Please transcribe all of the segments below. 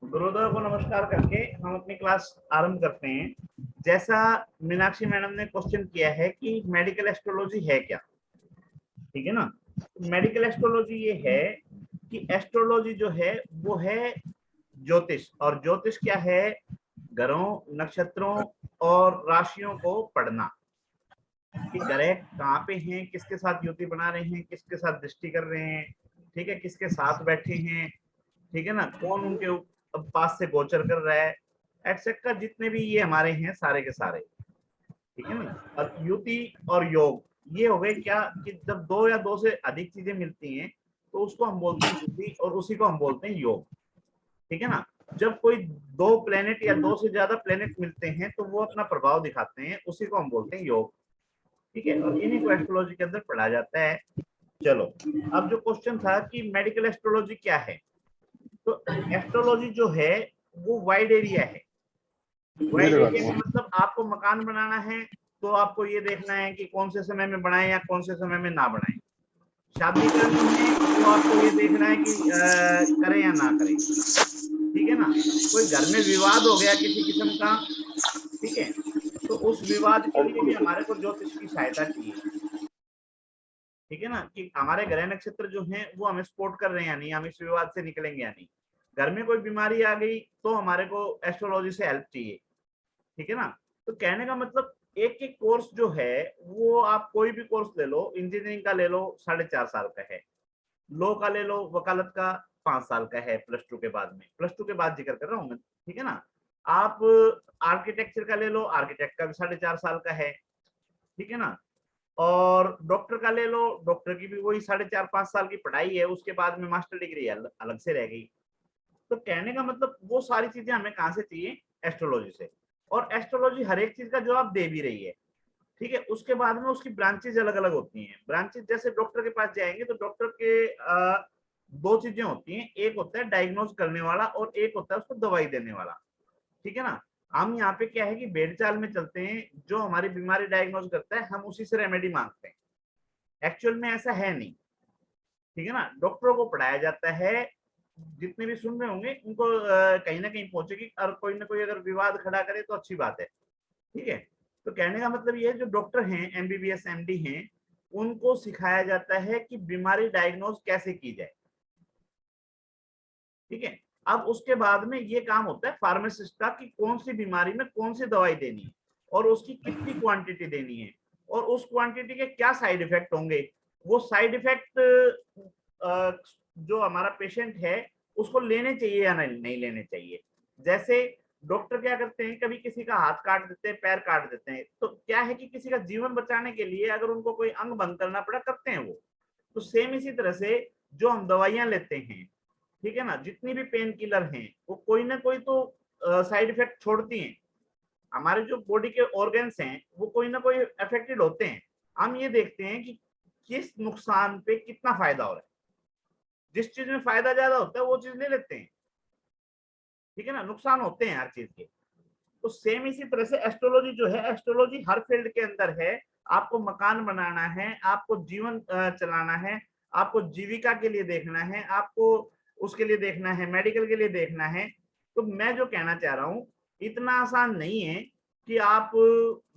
गुरुदेव को नमस्कार करके हम अपनी क्लास आरंभ करते हैं। जैसा मीनाक्षी मैडम ने क्वेश्चन किया है कि मेडिकल एस्ट्रोलॉजी है क्या, ठीक है ना। मेडिकल एस्ट्रोलॉजी ये है कि एस्ट्रोलॉजी जो है वो है ज्योतिष, और ज्योतिष क्या है? ग्रहों, नक्षत्रों और राशियों को पढ़ना कि ग्रह कहाँ पे हैं, किसके साथ युति बना रहे हैं, किसके साथ दृष्टि कर रहे हैं, ठीक है, किसके साथ बैठे हैं, ठीक है ना, कौन उनके पास से गोचर कर रहा है, एक्सेट्रा जितने भी ये हमारे हैं सारे के सारे, ठीक है ना। और युति और योग ये हो गए क्या कि जब दो या दो से अधिक चीजें मिलती हैं तो उसको हम बोलते हैं युति, और उसी को हम बोलते हैं योग, ठीक है ना। जब कोई दो प्लेनेट या दो से ज्यादा प्लेनेट मिलते हैं तो वो अपना प्रभाव दिखाते हैं, उसी को हम बोलते हैं योग, ठीक है। और इन्हीं को एस्ट्रोलॉजी के अंदर पढ़ा जाता है। चलो, अब जो क्वेश्चन था कि मेडिकल एस्ट्रोलॉजी क्या है, तो एस्ट्रोलॉजी जो है वो वाइड एरिया है। वाइड एरिया का मतलब आपको मकान बनाना है तो आपको ये देखना है कि कौन से समय में बनाए या कौन से समय में ना बनाए। शादी करनी है तो आपको ये देखना है कि करें या ना करें, ठीक है ना। कोई घर में विवाद हो गया किसी किस्म का, ठीक है, तो उस विवाद के लिए भी हमारे को ज्योतिष की सहायता चाहिए, ठीक है ना, कि हमारे ग्रह नक्षत्र जो हैं वो हमें सपोर्ट कर रहे हैं या नहीं, हम इस विवाद से निकलेंगे या नहीं। घर में कोई बीमारी आ गई तो हमारे को एस्ट्रोलॉजी से हेल्प चाहिए, ठीक है ना। तो कहने का मतलब एक एक कोर्स जो है वो आप कोई भी कोर्स ले लो, इंजीनियरिंग का ले लो 4.5 साल का है, लॉ का ले लो, वकालत का 5 साल का है, प्लस 2 के बाद में, प्लस 2 के बाद जिक्र कर रहा हूँ मैं, ठीक है ना। आप आर्किटेक्चर का ले लो, आर्किटेक्ट का भी 4.5 साल का है, ठीक है ना। और डॉक्टर का ले लो, डॉक्टर की भी वही 4.5-5 साल की पढ़ाई है, उसके बाद में मास्टर डिग्री अलग से रह गई। तो कहने का मतलब वो सारी चीजें हमें कहाँ से चाहिए? एस्ट्रोलॉजी से। और एस्ट्रोलॉजी हर एक चीज का जवाब दे भी रही है, ठीक है। उसके बाद में उसकी ब्रांचेज अलग अलग होती हैं। ब्रांचेज जैसे डॉक्टर के पास जाएंगे तो डॉक्टर के दो चीजें होती हैं, एक होता है डायग्नोज करने वाला और एक होता है उसको दवाई देने वाला, ठीक है ना। हम यहाँ पे क्या है कि भेड़ चाल में चलते हैं, जो हमारी बीमारी डायग्नोज करता है हम उसी से रेमेडी मांगते हैं। एक्चुअल में ऐसा है नहीं, ठीक है ना। डॉक्टरों को पढ़ाया जाता है, जितने भी सुन रहे होंगे उनको कहीं ना कहीं पहुंचेगी, और कोई ना कोई अगर विवाद खड़ा करे तो अच्छी बात है, ठीक है। तो कहने का मतलब ये है, जो डॉक्टर हैं, एमबीबीएस एमडी हैं, उनको सिखाया जाता है कि बीमारी डायग्नोज कैसे की जाए, ठीक है। अब उसके बाद में ये काम होता है फार्मासिस्ट का कि कौन सी बीमारी में कौन सी दवाई देनी है और उसकी कितनी क्वांटिटी देनी है, और उस क्वांटिटी के क्या साइड इफेक्ट होंगे। वो साइड इफेक्ट जो हमारा पेशेंट है उसको लेने चाहिए या नहीं लेने चाहिए। जैसे डॉक्टर क्या करते हैं, कभी किसी का हाथ काट देते हैं, पैर काट देते हैं, तो क्या है कि किसी का जीवन बचाने के लिए अगर उनको कोई अंग बंद करना पड़ा करते हैं वो। तो सेम इसी तरह से जो हम दवाइयां लेते हैं, ठीक है ना, जितनी भी पेन किलर हैं वो कोई ना कोई तो साइड इफेक्ट छोड़ती हैं। हमारे जो बॉडी के ऑर्गन्स हैं वो कोई ना कोई अफेक्टेड होते हैं। हम ये देखते हैं कि किस नुकसान पे कितना फायदा हो रहा है, जिस चीज में फायदा ज्यादा होता है वो चीज ले लेते हैं, ठीक है ना। नुकसान होते हैं हर चीज के। तो सेम इसी तरह से एस्ट्रोलॉजी जो है, एस्ट्रोलॉजी हर फील्ड के अंदर है। आपको मकान बनाना है, आपको जीवन चलाना है, आपको जीविका के लिए देखना है, आपको उसके लिए देखना है, मेडिकल के लिए देखना है। तो मैं जो कहना चाह रहा हूँ, इतना आसान नहीं है कि आप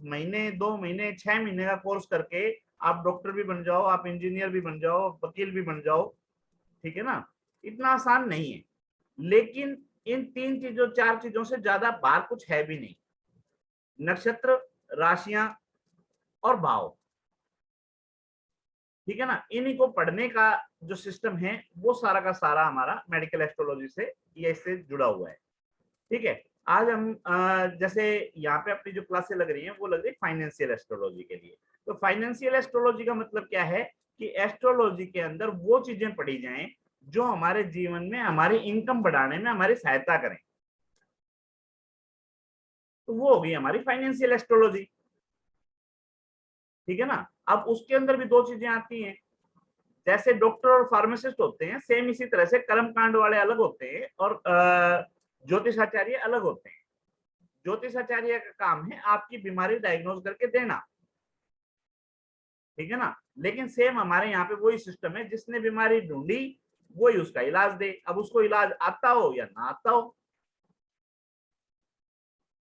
महीने 2 महीने 6 महीने का कोर्स करके आप डॉक्टर भी बन जाओ, आप इंजीनियर भी बन जाओ, वकील भी बन जाओ, ठीक है ना। इतना आसान नहीं है। लेकिन इन तीन चीजों, चार चीजों से ज्यादा बाहर कुछ है भी नहीं। नक्षत्र, राशियां और भाव, ठीक है ना, इन्हीं को पढ़ने का जो सिस्टम है वो सारा का सारा हमारा मेडिकल एस्ट्रोलॉजी से ये इससे जुड़ा हुआ है, ठीक है। आज हम जैसे यहाँ पे अपनी जो क्लासें लग रही हैं वो लग रही है फाइनेंशियल एस्ट्रोलॉजी के लिए। तो फाइनेंशियल एस्ट्रोलॉजी का मतलब क्या है कि एस्ट्रोलॉजी के अंदर वो चीजें पढ़ी जाएं जो हमारे जीवन में हमारी इनकम बढ़ाने में हमारी सहायता करें, तो वो होगी हमारी फाइनेंशियल एस्ट्रोलॉजी, ठीक है ना। अब उसके अंदर भी दो चीजें आती हैं, जैसे डॉक्टर और फार्मासिस्ट होते हैं, सेम इसी तरह से कर्म कांड वाले अलग होते हैं और ज्योतिषाचार्य अलग होते हैं। ज्योतिषाचार्य का काम है आपकी बीमारी डायग्नोज करके देना, ठीक है ना। लेकिन सेम हमारे यहाँ पे वही सिस्टम है, जिसने बीमारी ढूंढी वही उसका इलाज दे। अब उसको इलाज आता हो या ना आता हो,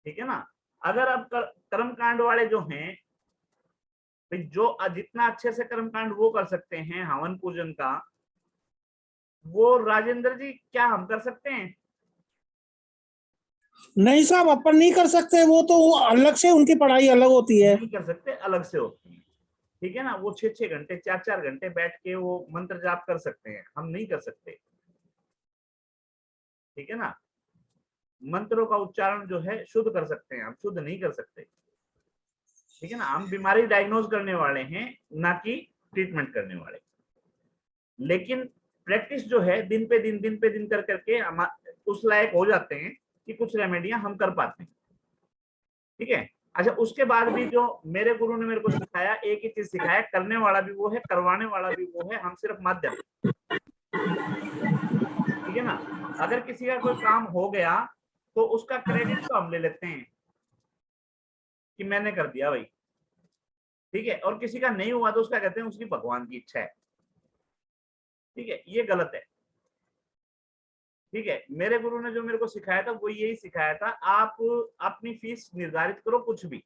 ठीक है ना। अगर अब कर्म कांड वाले जो हैं, जो जितना अच्छे से कर्म कांड वो कर सकते हैं हवन पूजन का, वो राजेंद्र जी क्या हम कर सकते हैं? नहीं साहब, अपन नहीं कर सकते, वो अलग से उनकी पढ़ाई अलग होती है। नहीं कर सकते, अलग से होती है। ठीक है ना, वो 6-6 घंटे 4-4 घंटे बैठ के वो मंत्र जाप कर सकते हैं, हम नहीं कर सकते। ठीक है ना, मंत्रों का उच्चारण जो है शुद्ध कर सकते हैं, हम शुद्ध नहीं कर सकते। ठीक है ना, हम बीमारी डायग्नोज करने वाले हैं, ना कि ट्रीटमेंट करने वाले। लेकिन प्रैक्टिस जो है दिन पे दिन कर करके हम उस लायक हो जाते हैं कि कुछ रेमेडियां हम कर पाते हैं। ठीक है। अच्छा, उसके बाद भी जो मेरे गुरु ने मेरे को सिखाया, एक ही चीज सिखाया, करने वाला भी वो है, करवाने वाला भी वो है, हम सिर्फ माध्यम। ठीक है ना, अगर किसी का कोई काम हो गया तो उसका क्रेडिट तो हम ले लेते हैं कि मैंने कर दिया भाई। ठीक है, और किसी का नहीं हुआ तो उसका कहते हैं उसकी भगवान की इच्छा है। ठीक है, ये गलत है। ठीक है, मेरे गुरु ने जो मेरे को सिखाया था वो यही सिखाया था, आप अपनी फीस निर्धारित करो कुछ भी।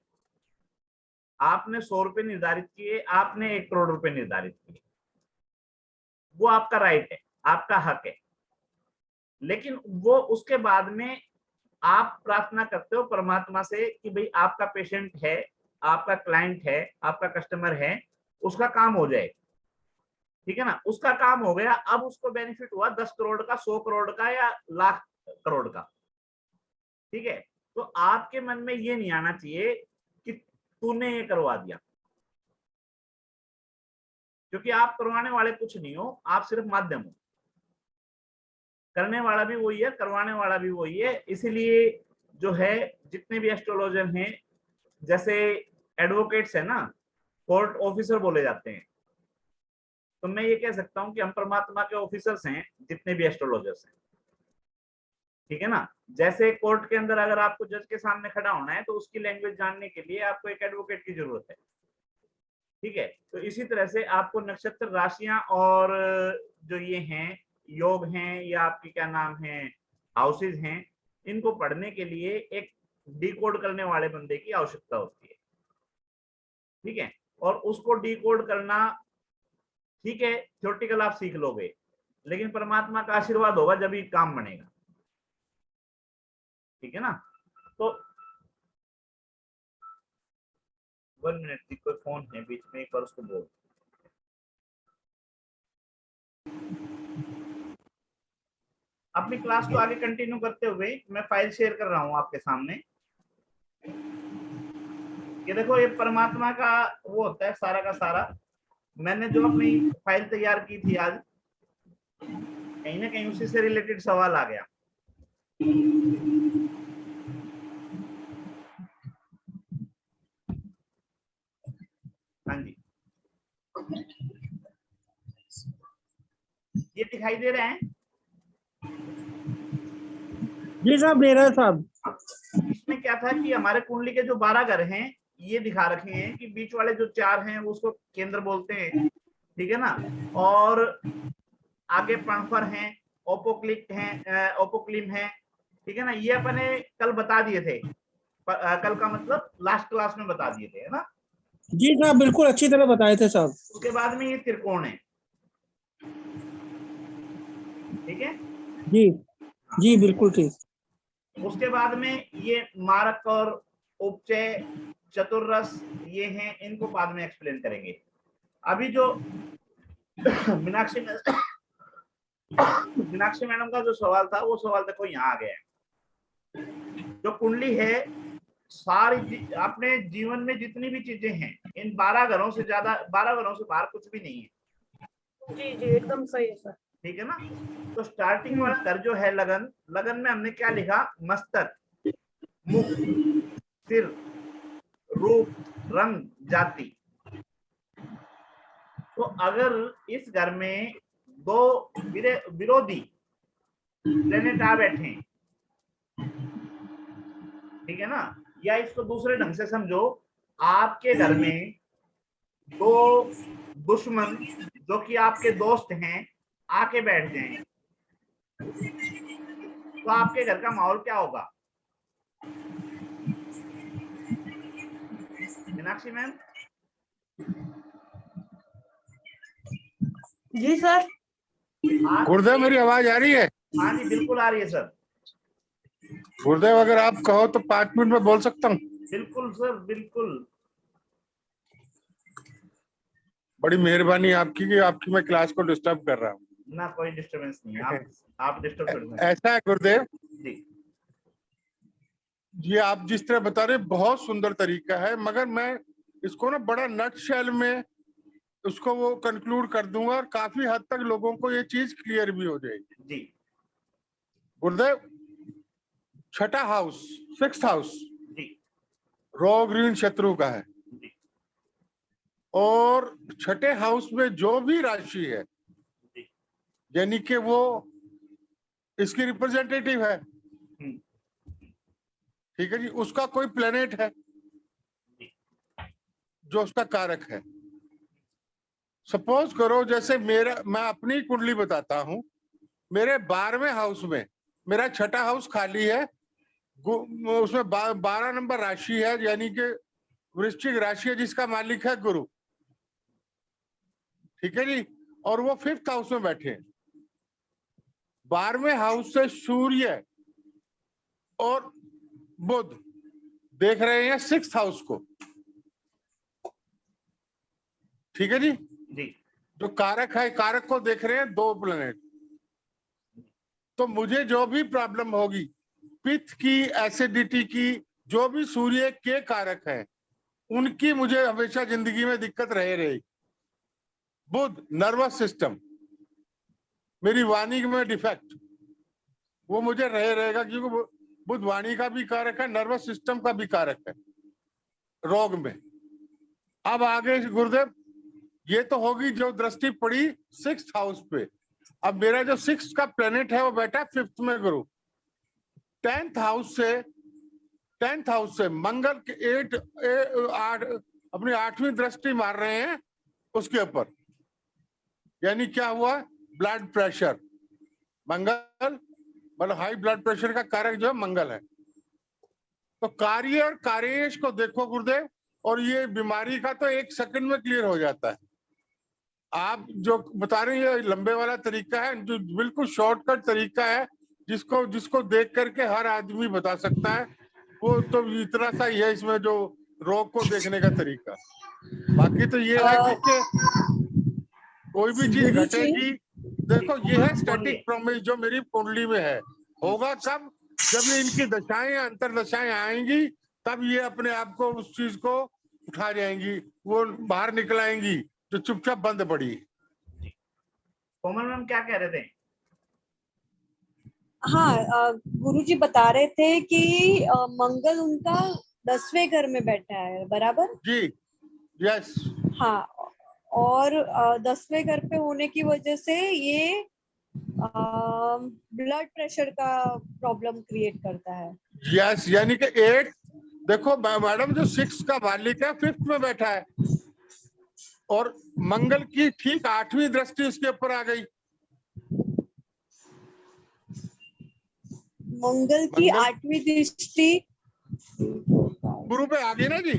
आपने 100 रुपए निर्धारित किए, आपने 1 करोड़ रुपए निर्धारित किए, वो आपका राइट है, आपका हक है। लेकिन वो उसके बाद में आप प्रार्थना करते हो परमात्मा से कि भाई आपका पेशेंट है, आपका क्लाइंट है, आपका कस्टमर है, उसका काम हो जाए। ठीक है ना, उसका काम हो गया, अब उसको बेनिफिट हुआ 10 करोड़ का, 100 करोड़ का, या लाख करोड़ का। ठीक है, तो आपके मन में ये नहीं आना चाहिए कि तूने ये करवा दिया, क्योंकि आप करवाने वाले कुछ नहीं हो, आप सिर्फ माध्यम हो। करने वाला भी वही है, करवाने वाला भी वही है। इसीलिए जो है, जितने भी एस्ट्रोलॉजर हैं, जैसे एडवोकेट्स है ना, कोर्ट ऑफिसर बोले जाते हैं, तो मैं ये कह सकता हूं कि हम परमात्मा के ऑफिसर्स हैं, जितने भी एस्ट्रोलॉजर्स हैं। ठीक है ना, जैसे कोर्ट के अंदर अगर आपको जज के सामने खड़ा होना है तो उसकी लैंग्वेज जानने के लिए आपको एक एडवोकेट की जरूरत है। ठीक है, तो इसी तरह से आपको नक्षत्र, राशियां और जो ये हैं योग हैं, या आपके क्या नाम है, हाउसेज हैं, इनको पढ़ने के लिए एक डिकोड करने वाले बंदे की आवश्यकता होती है। ठीक है, और उसको डिकोड करना, ठीक है, थ्योरेटिकल आप सीख लोगे, लेकिन परमात्मा का आशीर्वाद होगा जब ये काम बनेगा। ठीक है ना, तो 1 मिनट, कोई फोन है बीच में, एक बार उसको बोल। अपनी क्लास को आगे कंटिन्यू करते हुए मैं फाइल शेयर कर रहा हूं आपके सामने। ये देखो, ये परमात्मा का वो होता है सारा का सारा। मैंने जो अपनी फाइल तैयार की थी आज, कहीं ना कहीं उसी से रिलेटेड सवाल आ गया। हाँ जी, ये दिखाई दे रहे हैं? जी साहब, दे रहे हैं साहब। इसमें क्या था कि हमारे कुंडली के जो 12 घर हैं, ये दिखा रखे हैं कि बीच वाले जो 4 हैं उसको केंद्र बोलते हैं। ठीक है ना, और आगे पणफर हैं, ओपोक्लिक हैं, ओपोक्लिम है। ठीक है ना, ये अपने कल बता दिए थे, कल का मतलब लास्ट क्लास में बता दिए थे, है ना। जी साहब, बिल्कुल अच्छी तरह बताए थे साहब। उसके बाद में ये त्रिकोण है। ठीक है, जी जी, बिल्कुल ठीक। उसके बाद में ये मारक और उपचय, चतुर्रस, ये हैं, इनको बाद में एक्सप्लेन करेंगे। अभी जो मीनाक्षी मीनाक्षी मैडम का जो सवाल था, वो सवाल देखो यहाँ आ गया है। जो कुंडली है, सारी अपने जीवन में जितनी भी चीजें हैं, इन 12 घरों से ज्यादा, 12 घरों से बाहर कुछ भी नहीं है। जी जी, एकदम सही है सर। ठीक है ना, तो स्टार्टिंग वाला घर जो है लगन, लगन में हमने क्या लिखा, मस्तक, मुख, सिर, रूप, रंग, जाति। तो अगर इस घर में 2 विरोधी प्लेनेट आ बैठे हैं, ठीक है ना, या इसको दूसरे ढंग से समझो, आपके घर में 2 दुश्मन जो कि आपके दोस्त हैं आके बैठ जाएं, तो आपके घर का माहौल क्या होगा? मीनाक्षी मैम, जी सर। आज गुरुदेव मेरी आवाज आ रही है? हाँ जी बिल्कुल आ रही है सर। गुरुदेव अगर आप कहो तो 5 मिनट में बोल सकता हूँ। बिल्कुल सर बिल्कुल। बड़ी मेहरबानी आपकी कि आपकी मैं क्लास को डिस्टर्ब कर रहा हूँ। ना कोई डिस्टरबेंस नहीं है, आप डिस्टर्ब कर दें। ऐसा है गुरुदेव जी ये आप जिस तरह बता रहे हैं बहुत सुंदर तरीका है, मगर मैं इसको ना बड़ा नट शेल में उसको वो कंक्लूड कर दूंगा और काफी हद तक लोगों को ये चीज क्लियर भी हो जाएगी। जी गुरुदेव छठा हाउस, 6th हाउस जी रोग ऋण शत्रु का है, जी और छठे हाउस में जो भी राशि है जी यानी कि वो इसकी रिप्रेजेंटेटिव है, ठीक है जी, उसका कोई प्लेनेट है जो उसका कारक है। सपोज करो जैसे मैं अपनी कुंडली बताता हूं, मेरे 12वें हाउस में मेरा छठा हाउस खाली है, उसमें 12 नंबर राशि है यानी कि वृश्चिक राशि है जिसका मालिक है गुरु, ठीक है जी, और वो 5th हाउस में बैठे हैं। 12वें हाउस से सूर्य और बुध देख रहे हैं 6th हाउस को, ठीक है जी, जी जो कारक है कारक को देख रहे हैं 2 प्लेनेट। तो मुझे जो भी प्रॉब्लम होगी पित्त की, एसिडिटी की, जो भी सूर्य के कारक है उनकी मुझे हमेशा जिंदगी में दिक्कत रहेगी। बुध नर्वस सिस्टम, मेरी वाणी में डिफेक्ट, वो मुझे रहेगा क्योंकि बुध वाणी का भी कारक है, नर्वस सिस्टम का भी कारक है रोग में। अब आगे गुरुदेव ये तो होगी जो दृष्टि पड़ी 6th हाउस पे। अब मेरा जो 6th का प्लेनेट है वो बैठा 5th में गुरु। 10th हाउस से मंगल के 8 अपनी 8वीं दृष्टि मार रहे हैं उसके ऊपर, यानी क्या हुआ, ब्लड प्रेशर। मंगल मतलब हाई ब्लड प्रेशर का कारक जो है मंगल है। तो कार्य और कार्येश को देखो गुरुदेव, और ये बीमारी का तो 1 सेकंड में क्लियर हो जाता है। आप जो बता रहे हैं ये लंबे वाला तरीका है, जो बिल्कुल शॉर्टकट तरीका है, जिसको देख करके हर आदमी बता सकता है। वो तो इतना सा ही है इसमें जो रोग को देखने का तरीका। बाकी तो ये है कि कोई भी चीज घटेगी। देखो ये है स्टैटिक प्रॉमिस जो मेरी कुंडली में है। होगा कब, जब ये इनकी दशाएं अंतर दशाएं आएंगी तब ये अपने आप को उस चीज को उठा जाएंगी, वो बाहर निकल आएंगी जो चुपचाप बंद पड़ी। कोमल मैम क्या कह रहे थे? हाँ, गुरुजी बता रहे थे कि मंगल उनका 10वें घर में बैठा है, बराबर जी यस। हाँ, और 10वें घर पे होने की वजह से ये ब्लड प्रेशर का प्रॉब्लम क्रिएट करता है। यस यानी कि 8 देखो मैडम जो 6 का मालिक है 5th में बैठा है, और मंगल की ठीक 8वीं दृष्टि उसके ऊपर आ गई। मंगल की 8वीं दृष्टि गुरु पे आ गई ना जी।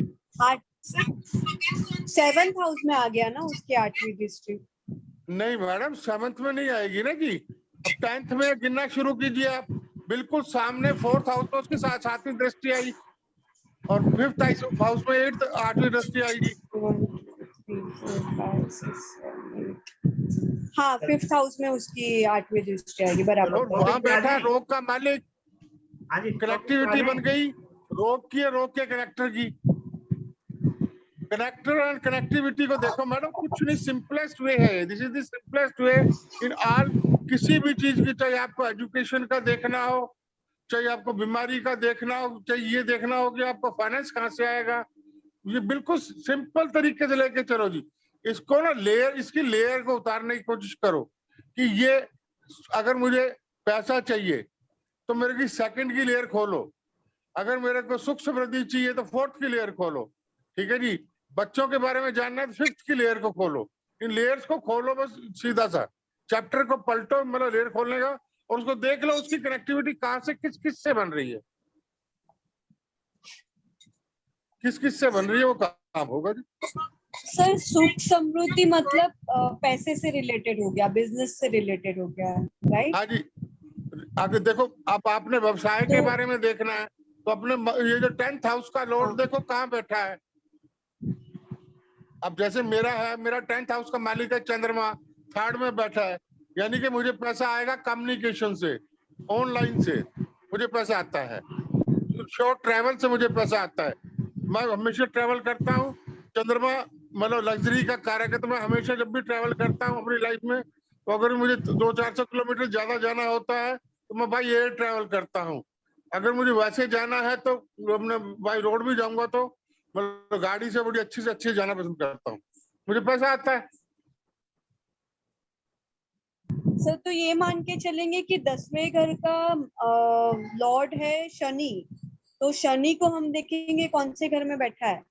7th हाउस में आ गया ना उसकी 8वीं दृष्टि। नहीं मैडम 7th में नहीं आएगी ना जी। अब 10th में गिनना शुरू कीजिए आप, बिल्कुल सामने 4th हाउस में उसकी 7वीं दृष्टि आई, और 5th हाउस में 8वीं दृष्टि आएगी। हाँ, 5th हाउस में उसकी 8वीं दृष्टि आएगी, बराबर। वहां बैठा रोग का मालिक, हाँ जी कनेक्टिविटी बन गई रोग की, रोग के कनेक्टर की। कनेक्टर एंड कनेक्टिविटी को देखो मैडम, कुछ नहीं, सिंपलेस्ट वे है। This is the simplest way in all. किसी भी चीज की, चाहे आपको एजुकेशन का देखना हो, चाहे आपको बीमारी का देखना हो, चाहे ये देखना हो कि आपको फाइनेंस कहाँ से आएगा, ये बिल्कुल सिंपल तरीके से लेके चलो जी। इसको ना इसकी लेयर को उतारने की कोशिश करो कि ये अगर मुझे पैसा चाहिए तो मेरे की 2nd की लेयर खोलो, अगर मेरे को सुख समृद्धि चाहिए तो 4th की लेयर खोलो, ठीक है जी। बच्चों के बारे में जानना है तो 5th की लेयर को खोलो। इन लेयर्स को खोलो, बस सीधा सा चैप्टर को पलटो, मतलब लेयर खोलने का, और उसको देख लो उसकी कनेक्टिविटी कहां से किस से बन रही है। किस किस से बन रही है वो काम होगा जी। सर सुख समृद्धि मतलब पैसे से रिलेटेड हो गया, बिजनेस से रिलेटेड हो गया, राइट? हाँ जी। आगे देखो, अब आपने व्यवसाय के तो- बारे में देखना है तो अपने ये जो 10th हाउस का लॉर्ड हाँ। देखो कहाँ बैठा है। अब जैसे मेरा है, मेरा 10th हाउस का मालिक है चंद्रमा, 3rd में बैठा है, यानी कि मुझे पैसा आएगा कम्युनिकेशन से, ऑनलाइन से मुझे पैसा आता है, शॉर्ट ट्रैवल से मुझे पैसा आता है। मैं हमेशा ट्रैवल करता हूँ, चंद्रमा मतलब लग्जरी का कारक है, तो मैं हमेशा जब भी ट्रैवल करता हूँ अपनी लाइफ में, तो अगर मुझे 200-400 किलोमीटर ज्यादा जाना होता है तो मैं भाई एयर ट्रैवल करता हूँ। अगर मुझे वैसे जाना है तो अपने बाई रोड भी जाऊंगा तो मतलब गाड़ी से बड़ी अच्छी से अच्छी जाना पसंद करता हूँ, मुझे पैसा आता है। सर तो ये मान के चलेंगे कि 10वें घर का लॉर्ड है शनि, तो शनि को हम देखेंगे कौन से घर में बैठा है,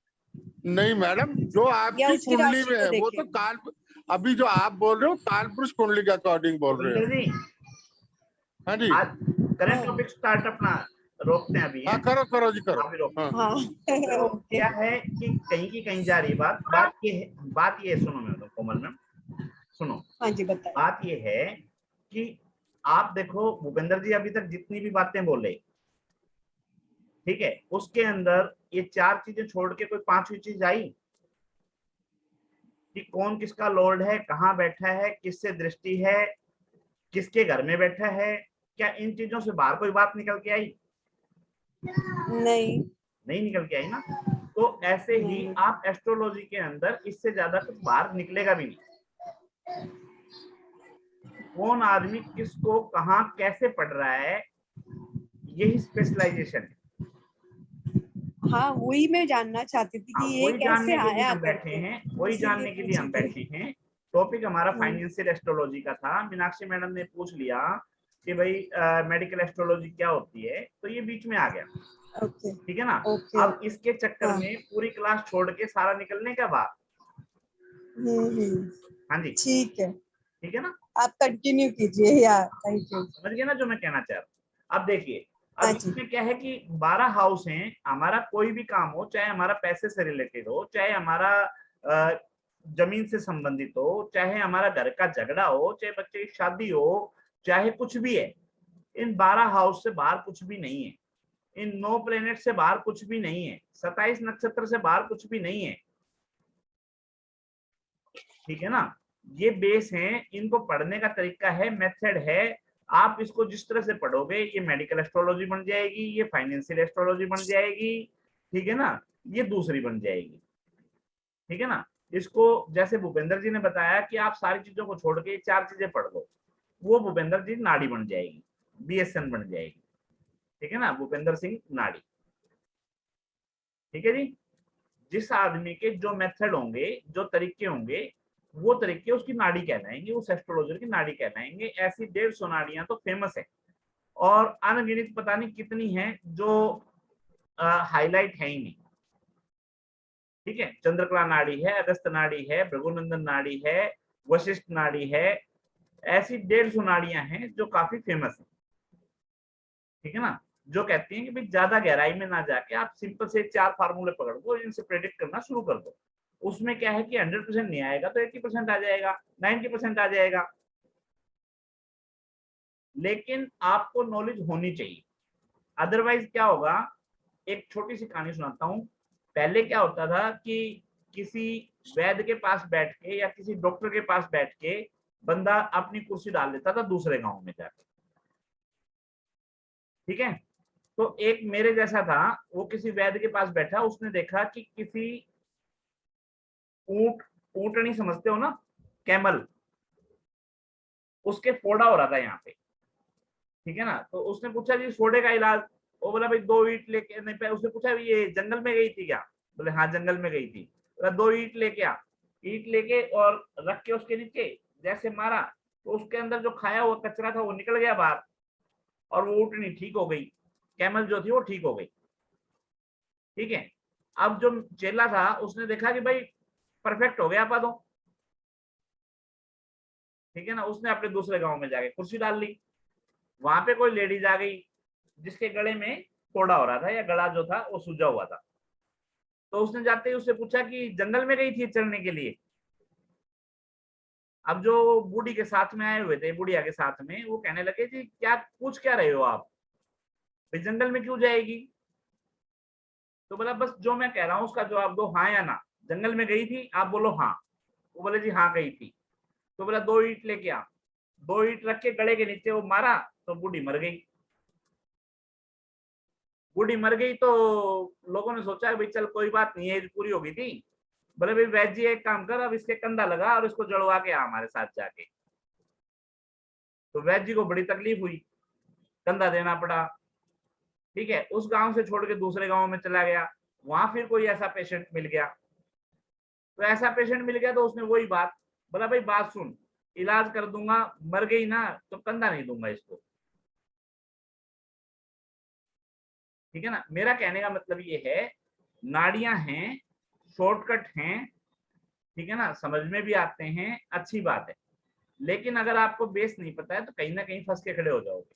नहीं मैडम, जो या आपकी उसकी कुंडली राशि में को है वो तो देखेंगे? काल, अभी जो आप बोल रहे हो काल पुरुष कुंडली के अकॉर्डिंग बोल रहे भूपेंद्र हो। जी, हाँ जी, आज करंट हाँ टॉपिक स्टार्ट अपना रोकते हैं अभी, हाँ है करो करो जी करो। आप भी रोकते हाँ हैं। हाँ तो ओके। क्या है कि कहीं की कहीं जा रही है बात ये है, सुनो मैम, कोमल मैम सुनो। हाँ जी बताइए। बात ये है कि आप देखो भूपेंद्र जी अभी तक जितनी भी बातें बोले, ठीक है, उसके अंदर ये 4 चीजें छोड़ के कोई 5वीं चीज आई कि कौन किसका लॉर्ड है, कहाँ बैठा है, किससे दृष्टि है, किसके घर में बैठा है, क्या इन चीजों से बाहर कोई बात निकल के आई? नहीं नहीं निकल के आई ना। तो ऐसे ही नहीं आप एस्ट्रोलॉजी के अंदर इससे ज्यादा कुछ बाहर निकलेगा भी नहीं। कौन आदमी किसको कहाँ कैसे पढ़ रहा है, यही स्पेशलाइजेशन है। हाँ वही मैं जानना चाहती थी कि हाँ, ये वही कैसे जानने के लिए आया हम बैठे करके, हैं, वही इसीलिए जानने के लिए पूछी हम थी। बैठे हैं। टॉपिक हमारा हम्म, फाइनेंशियल एस्ट्रोलॉजी का था, मीनाक्षी मैडम ने पूछ लिया कि भाई मेडिकल एस्ट्रोलॉजी क्या होती है, तो ये बीच में आ गया, ओके ठीक है ना। ओके अब ओके। इसके चक्कर हाँ में पूरी क्लास छोड़ के सारा निकलने का बात। हम्म, हाँ जी, ठीक है, ठीक है ना, आप कंटिन्यू कीजिए यार, थैंक यू। समझ गए ना जो मैं कहना चाह रहा हूँ। अब देखिए, हाँ अब जी इसमें क्या है कि 12 हाउस हैं, हमारा कोई भी काम हो, चाहे हमारा पैसे से रिलेटेड हो, चाहे हमारा जमीन से संबंधित हो, चाहे हमारा घर का झगड़ा हो, चाहे बच्चे की शादी हो, चाहे कुछ भी है, इन 12 हाउस से बाहर कुछ भी नहीं है, इन 9 प्लेनेट से बाहर कुछ भी नहीं है, 27 नक्षत्र से बाहर कुछ भी नहीं है, ठीक है ना। ये बेस है, इनको पढ़ने का तरीका है, मेथड है। आप इसको जिस तरह से पढ़ोगे, ये मेडिकल एस्ट्रोलॉजी बन जाएगी, ये फाइनेंशियल एस्ट्रोलॉजी बन जाएगी, ठीक है ना, ये दूसरी बन जाएगी, ठीक है ना। इसको जैसे भूपेंद्र जी ने बताया कि आप सारी चीजों को छोड़ के 4 चीजें पढ़ लो, वो भूपेंद्र जी नाड़ी बन जाएगी, BSN बन जाएगी, ठीक है ना, भूपेंद्र सिंह नाड़ी, ठीक है जी। जिस आदमी के जो मेथड होंगे, जो तरीके होंगे, वो तरीके उसकी नाड़ी कहलाएंगे, उस एस्ट्रोलॉजर की नाड़ी कहलाएंगे। ऐसी 150 नाड़ियां तो फेमस है, और अनगिनत पता नहीं कितनी हैं जो हाईलाइट है ही नहीं, ठीक है। चंद्रकला नाड़ी है, अगस्त नाड़ी है, भृगुनंदन नाड़ी है, वशिष्ठ नाड़ी है, ऐसी 150 नाड़ियां हैं जो काफी फेमस है, ठीक है ना। जो कहती हैं कि भाई ज्यादा गहराई में ना जाके आप सिंपल से 4 फार्मूले पकड़ दो, इनसे प्रेडिक्ट करना शुरू कर दो। उसमें क्या है कि 100% नहीं आएगा तो 80% आ जाएगा, 90% आ जाएगा, लेकिन आपको नॉलेज होनी चाहिए। अदरवाइज क्या होगा, एक छोटी सी कहानी सुनाता हूँ। पहले क्या होता था कि किसी वैद्य के पास बैठ के या किसी डॉक्टर के पास बैठ के बंदा अपनी कुर्सी डाल लेता था दूसरे गांव में जाके, ठीक है। तो एक मेरे जैसा था, वो किसी वैद्य के पास बैठा, उसने देखा कि किसी ऊंट, ऊंटनी समझते हो ना, कैमल, उसके फोड़ा हो रहा था यहाँ पे, ठीक है ना। तो उसने पूछा जी फोड़े का इलाज, वो बोला भाई 2 ईंट लेके, नहीं उसने पूछा ये जंगल में गई थी क्या, बोले हाँ जंगल में गई थी, बोला 2 ईंट लेके आ, ईंट लेके और रख के उसके नीचे जैसे मारा, तो उसके अंदर जो खाया हुआ कचरा था वो निकल गया बाहर, और वो ऊँटनी ठीक हो गई, कैमल जो थी वो ठीक हो गई, ठीक है। अब जो चेला था उसने देखा कि भाई परफेक्ट हो गया पादो, ठीक है ना। उसने अपने दूसरे गांव में जाके कुर्सी डाल ली, वहां पे कोई लेडीज आ गई जिसके गले में फोड़ा हो रहा था या गला जो था वो सूजा हुआ था, तो उसने जाते ही उससे पूछा कि जंगल में गई थी चरने के लिए। अब जो बूढ़ी के साथ में आए हुए थे, बुढ़िया के साथ में, वो कहने लगे जी क्या पूछ क्या रहे हो आप, भाई जंगल में क्यों जाएगी। तो बोला बस जो मैं कह रहा हूँ उसका जवाब दो, हाँ या ना। जंगल में गई थी, आप बोलो हाँ। वो बोले जी हाँ गई थी। तो बोला 2 ईंट लेके आ। 2 ईंट रख के गड़े के नीचे वो मारा तो बूढ़ी मर गई। बूढ़ी मर गई तो लोगों ने सोचा भाई चल कोई बात नहीं, एज पूरी हो गई थी। बोले भाई वैद्य जी एक काम कर, अब इसके कंधा लगा और इसको जड़वा के आ हमारे साथ जाके। तो वैद्य जी को बड़ी तकलीफ हुई, कंधा देना पड़ा। ठीक है, उस गांव से छोड़ के दूसरे गांव में चला गया, वहां फिर कोई ऐसा पेशेंट मिल गया। तो ऐसा पेशेंट मिल गया तो उसने वही बात बोला, भाई बात सुन, इलाज कर दूंगा, मर गई ना तो कंधा नहीं दूंगा इसको। ठीक है ना, मेरा कहने का मतलब ये है, नाड़ियां हैं, शॉर्टकट हैं, ठीक है ना, समझ में भी आते हैं, अच्छी बात है। लेकिन अगर आपको बेस नहीं पता है तो कहीं ना कहीं फंस के खड़े हो जाओगे,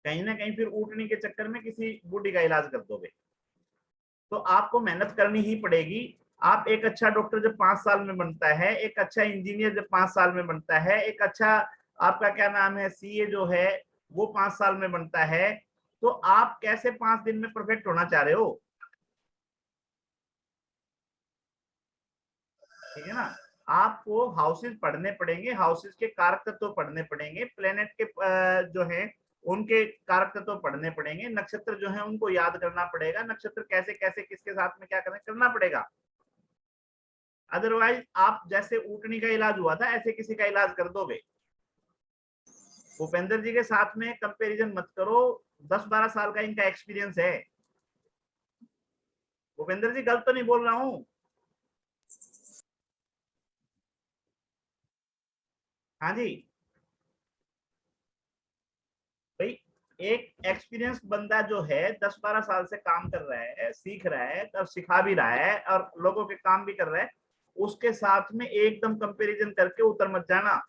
कहीं ना कहीं फिर ऊँटनी के चक्कर में किसी बूढ़ी का इलाज कर दोगे। तो आपको मेहनत करनी ही पड़ेगी। आप एक अच्छा डॉक्टर जब 5 साल में बनता है, एक अच्छा इंजीनियर जब 5 साल में बनता है, एक अच्छा आपका क्या नाम है सीए जो है वो 5 साल में बनता है, तो आप कैसे 5 दिन में परफेक्ट होना चाह रहे हो। ठीक है ना, आपको हाउसेस पढ़ने पड़ेंगे, हाउसेस के कारक तत्व पढ़ने पड़ेंगे, प्लेनेट के जो है उनके कारक तत्व पढ़ने पड़ेंगे, नक्षत्र जो है उनको याद करना पड़ेगा, नक्षत्र कैसे कैसे किसके साथ में क्या करना पड़ेगा। अदरवाइज आप जैसे ऊँटनी का इलाज हुआ था ऐसे किसी का इलाज कर दोगे। भूपेंद्र जी के साथ में कंपैरिजन मत करो, 10-12 साल का इनका एक्सपीरियंस है। भूपेंद्र जी गलत तो नहीं बोल रहा हूं। हाँ जी भाई, एक एक्सपीरियंस बंदा जो है 10-12 साल से काम कर रहा है, सीख रहा है और सिखा भी रहा है और लोगों के काम भी कर रहा है, उसके साथ में एकदम कंपैरिजन करके उतर मत जाना।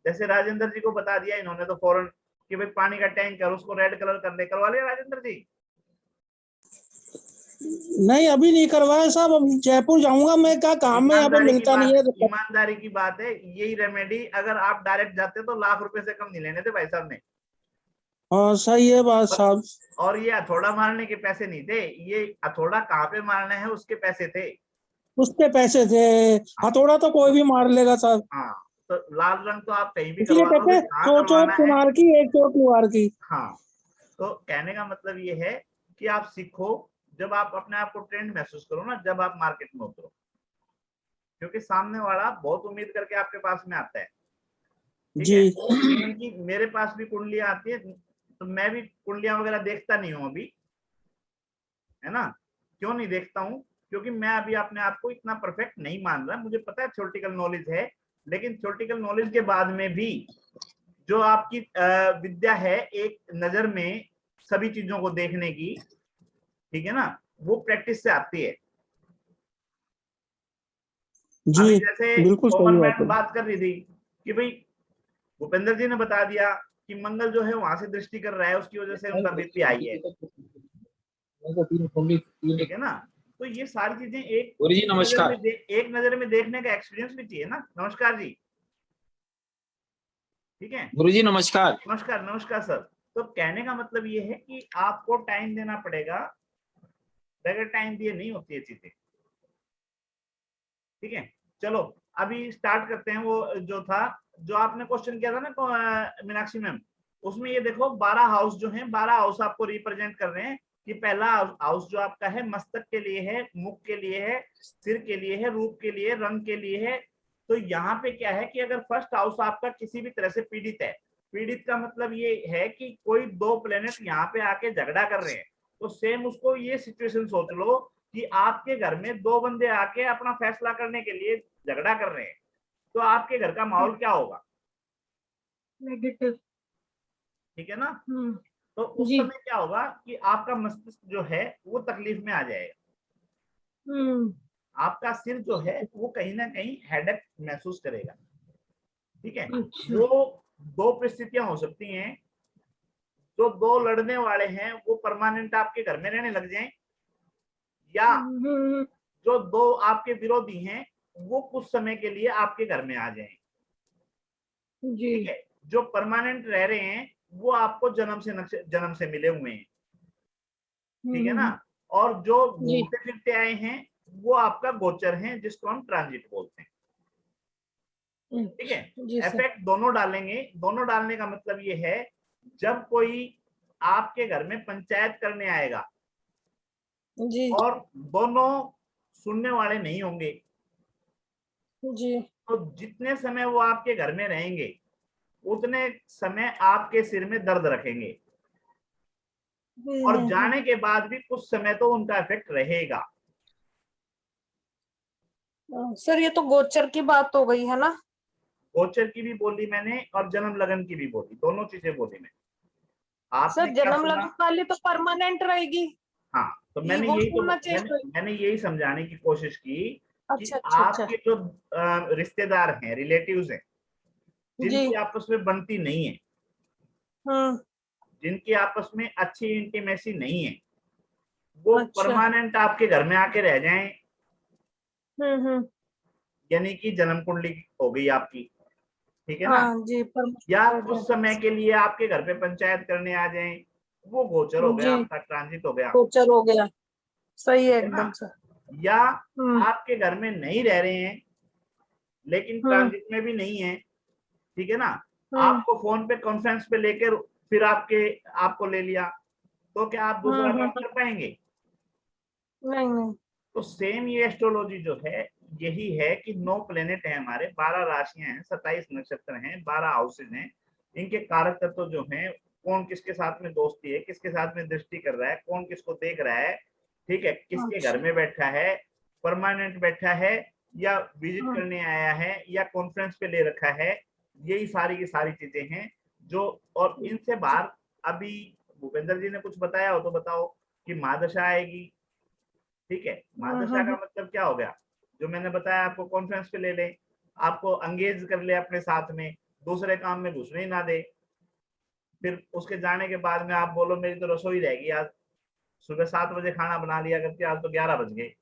जैसे राजेंद्र जी को बता दिया इन्होंने तो फौरन कि भाई पानी का टैंक है उसको रेड कलर कर दे, करवा लिया राजेंद्र जी। नहीं अभी नहीं करवाया साहब, अभी जयपुर जाऊंगा मैं, क्या काम में यहाँ पे मिलता नहीं है। ईमानदारी की बात है, यही रेमेडी अगर आप डायरेक्ट जाते तो लाख रुपए से कम नहीं लेने थे भाई साहब ने। हाँ सही है बात साहब। और ये हथौड़ा मारने के पैसे नहीं थे, ये हथौड़ा कहाँ पे मारना है उसके पैसे थे। उसके पैसे थे, हथौड़ा तो कोई भी मार लेगा साहब। हाँ, तो लाल रंग तो आप कहीं भी इसलिए करवा कहते लो, हैं कहाँ 100 चोट करवाना है। कुमार की, 1 चोट कुमार की। हाँ, तो कहने का मतलब ये है कि आप सीखो, जब आप अपने आप को ट्रेंड महसूस करो ना, जब आप मार्केट में उतरो, क्योंकि सामने वाला बहुत उम्मीद करके आपके पास में आता है। ठीक है, क्योंकि मेरे पास भी कुंडलियां आती है तो मैं भी कुंडलियां वगैरह देखता नहीं हूँ अभी, है ना। क्यों नहीं देखता हूँ, क्योंकि मैं अभी अपने आप को इतना परफेक्ट नहीं मान रहा। मुझे पता है थ्योरेटिकल नॉलेज है, लेकिन थ्योरेटिकल नॉलेज के बाद में भी जो आपकी विद्या है एक नजर में सभी चीजों को देखने की, ठीक है ना, वो प्रैक्टिस से आती है। जी अभी जैसे बिल्कुल सही कोमल बात मैडम है। बात कर रही थी कि भाई भूपेंद्र जी ने बता दिया कि मंगल जो है वहां से दृष्टि कर रहा है, उसकी वजह से उनका बीपी आई है। ठीक है ना, तो ये सारी चीजें एक गुरुजी नमस्कार। एक नजर में देखने का एक्सपीरियंस भी चाहिए ना। नमस्कार जी। ठीक है, गुरुजी नमस्कार। नमस्कार नमस्कार सर। तो कहने का मतलब ये है कि आपको टाइम देना पड़ेगा, बगैर टाइम दिए नहीं होती है चीजें। ठीक है, चलो अभी स्टार्ट करते हैं। वो जो था, जो आपने क्वेश्चन किया था ना मीनाक्षी मैम, उसमें ये देखो 12 हाउस जो हैं, 12 हाउस आपको रिप्रेजेंट कर रहे हैं कि पहला हाउस जो आपका है मस्तक के लिए है, मुख के लिए है, सिर के लिए है, रूप के लिए, रंग के लिए है। तो यहाँ पे क्या है कि अगर फर्स्ट हाउस आपका किसी भी तरह से पीड़ित है, पीड़ित का मतलब ये है कि कोई 2 प्लेनेट यहाँ पे आके झगड़ा कर रहे हैं, तो सेम उसको ये सिचुएशन सोच लो कि आपके घर में 2 बंदे आके अपना फैसला करने के लिए झगड़ा कर रहे हैं, तो आपके घर का माहौल क्या होगा? नेगेटिव। ठीक है ना, तो उस जी। समय क्या होगा कि आपका मस्तिष्क जो है वो तकलीफ में आ जाएगा, आपका सिर जो है वो कहीं ना कहीं हेडेक महसूस करेगा। ठीक है, अच्छा। वो 2 परिस्थितियां हो सकती हैं। जो दो लड़ने वाले हैं वो परमानेंट आपके घर में रहने लग जाएं, या जो दो आपके विरोधी हैं वो कुछ समय के लिए आपके घर में आ जाएं। जी ठीक है, जो परमानेंट रह रहे हैं वो आपको जन्म से मिले हुए हैं, ठीक है ना। और जो जी घूमते फिरते आए हैं वो आपका गोचर हैं, जिसको हम ट्रांजिट बोलते हैं। ठीक है, जी सर इफेक्ट दोनों डालेंगे। दोनों डालने का मतलब ये है, जब कोई आपके घर में पंचायत करने आएगा जी और दोनों सुनने वाले नहीं होंगे, जी तो जितने समय वो आपके घर में रहेंगे उतने समय आपके सिर में दर्द रखेंगे, और जाने के बाद भी कुछ समय तो उनका इफेक्ट रहेगा। सर ये तो गोचर की बात हो गई है ना। गोचर की भी बोली मैंने और जन्म लगन की भी बोली, दोनों चीजें बोली मैंने। आपने सर क्या जन्म सुना? लगन वाली तो परमानेंट रहेगी, हाँ, तो ये मैंने वो यही तो सुनना चाहिए। मैंने यही समझाने की कोशिश की कि अच्छा अच्छा अच्छा आपके जो रिश्तेदार हैं, रिलेटिव्स हैं, जी जिनकी आपस में बनती नहीं है, हम्म जिनकी आपस में अच्छी इंटीमेसी नहीं है, वो अच्छा परमानेंट आपके घर में आके रह जाएं, हम्म। यानी कि जन्म कुंडली हो गई आपकी, ठीक है ना। हाँ जी या परमानेंट कुछ समय के लिए आपके घर पे पंचायत करने आ जाएं, वो गोचर हो गया, जी आपका ट्रांजिट हो गया, गोचर हो गया, सही है ठीक है ना। एकदम सर। या हम्म आपके घर में नहीं रह रहे हैं लेकिन हम्म ट्रांजिट में भी नहीं है, ठीक है ना। हम्म आपको फोन पे कॉन्फ्रेंस पे लेकर फिर आपको ले लिया, तो क्या आप दूसरा काम हम्म। कर पाएंगे? नहीं नहीं तो सेम ये एस्ट्रोलॉजी जो है यही है कि 9 प्लेनेट है हमारे, 12 राशियां हैं, 27 नक्षत्र हैं, 12 हाउसेज हैं। इनके कारक तत्व जो हैं, कौन किसके साथ में दोस्ती है, किसके साथ में दृष्टि कर रहा है, कौन किसको देख रहा है, ठीक है, किसके घर अच्छा में बैठा है, परमानेंट बैठा है या विजिट हम्म, करने आया है या कॉन्फ्रेंस पे ले रखा है, यही सारी की सारी चीजें हैं जो। और इनसे बाहर अभी भूपेंद्र जी ने कुछ बताया हो तो बताओ कि महादशा आएगी, ठीक है। महादशा का हम्म। मतलब क्या हो गया, जो मैंने बताया आपको, कॉन्फ्रेंस पे ले ले, आपको अंगेज कर ले अपने साथ में, दूसरे काम में घुसने ही ना दे, फिर उसके जाने के बाद में आप बोलो मेरी तो रसोई रहेगी आज, सुबह 7 बजे खाना बना लिया करके, आज तो 11 बज गए।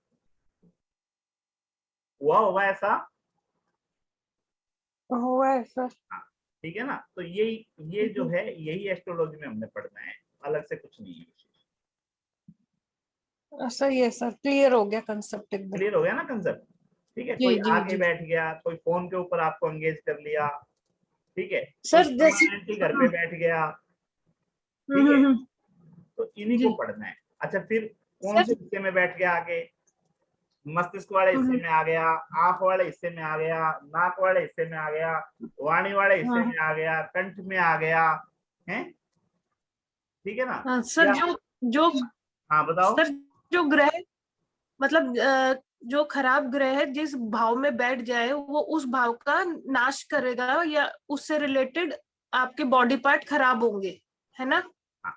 हुआ होगा ऐसा? हुआ है सर। हाँ, ठीक है ना। तो ये जो है यही एस्ट्रोलॉजी में हमने पढ़ना है, अलग से कुछ नहीं है विशेष। सही है सर, क्लियर हो गया कंसेप्ट एकदम। क्लियर हो गया ना कंसेप्ट? ठीक है, जी कोई जी आगे जी बैठ गया, कोई फोन के ऊपर आपको एंगेज कर लिया, ठीक है, कोई सर जैसे परमानेंटली घर पे बैठ गया, ठीक है, हम्म। तो इन्हीं को जी पढ़ना है। अच्छा, फिर कौन सर से हिस्से में बैठ गया आगे? मस्तिष्क वाले हिस्से हम्म, में आ गया, आंख वाले हिस्से में आ गया, नाक वाले हिस्से में आ गया, वाणी वाले हिस्से हाँ में आ गया, कंठ में आ गया, है, ठीक है ना। हाँ सर, या जो हाँ बताओ। सर जो ग्रह मतलब जो खराब ग्रह है जिस भाव में बैठ जाए वो उस भाव का नाश करेगा, या उससे रिलेटेड आपके बॉडी पार्ट खराब होंगे, है ना। हाँ,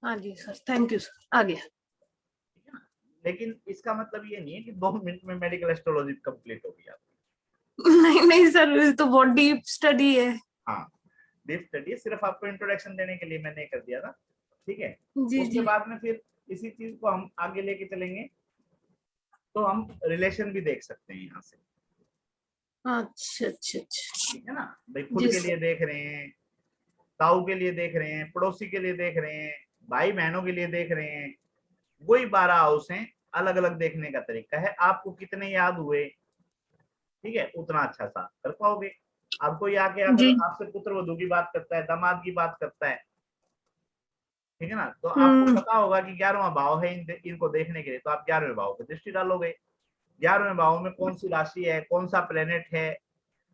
हाँ जी सर, थैंक यू सर, आ गया। ठीक है ना। लेकिन इसका मतलब ये नहीं है कि 2 मिनट में मेडिकल एस्ट्रोलॉजी कंप्लीट होगी आपकी। नहीं नहीं सर, ये तो बहुत डीप स्टडी है। हाँ, डीप स्टडी, सिर्फ आपको इंट्रोडक्शन देने के लिए मैंने कर दिया था, ठीक है। जी उसके जी बाद में फिर इसी चीज को हम आगे लेके चलेंगे, तो हम रिलेशन भी देख सकते हैं यहाँ से, अच्छा अच्छा अच्छा। ठीक है ना। भाई खुद जी के सर लिए देख रहे हैं, ताऊ के लिए देख रहे हैं, पड़ोसी के लिए देख रहे हैं, भाई बहनों के लिए देख रहे हैं, वही 12 हाउस हैं। अलग अलग देखने का तरीका है, आपको कितने याद हुए, ठीक है, उतना अच्छा सा कर पाओगे। अब कोई आके अगर जी आपसे पुत्र वधू की बात करता है, दामाद की बात करता है, ठीक है ना, तो आपको हम्म पता होगा कि 11वां भाव है इनको देखने के लिए, तो आप 11वें भाव पे दृष्टि डालोगे। 11वें भाव में कौन सी राशि है, कौन सा प्लेनेट है,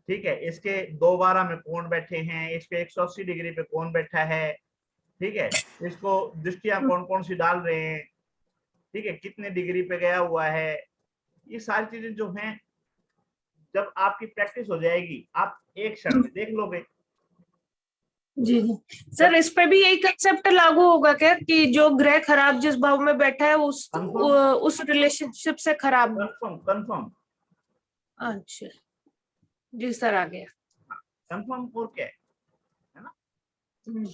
ठीक है, इसके 2/12 में कौन बैठे हैं, इसके 180 डिग्री पे कौन बैठा है, ठीक है, इसको दृष्टियां कौन कौन सी डाल रहे हैं, ठीक है, कितने डिग्री पे गया हुआ है, ये सारी चीजें जो हैं, जब आपकी प्रैक्टिस हो जाएगी आप एक क्षण में देख लोगे। जी जी जब सर, इस पे भी यही कंसेप्ट लागू होगा क्या कि जो ग्रह खराब जिस भाव में बैठा है कंफर्म, उस रिलेशनशिप से खराब। कंफर्म, कंफर्म, अच्छा जी सर, आ गया। कंफर्म, और क्या है ना। हम्म,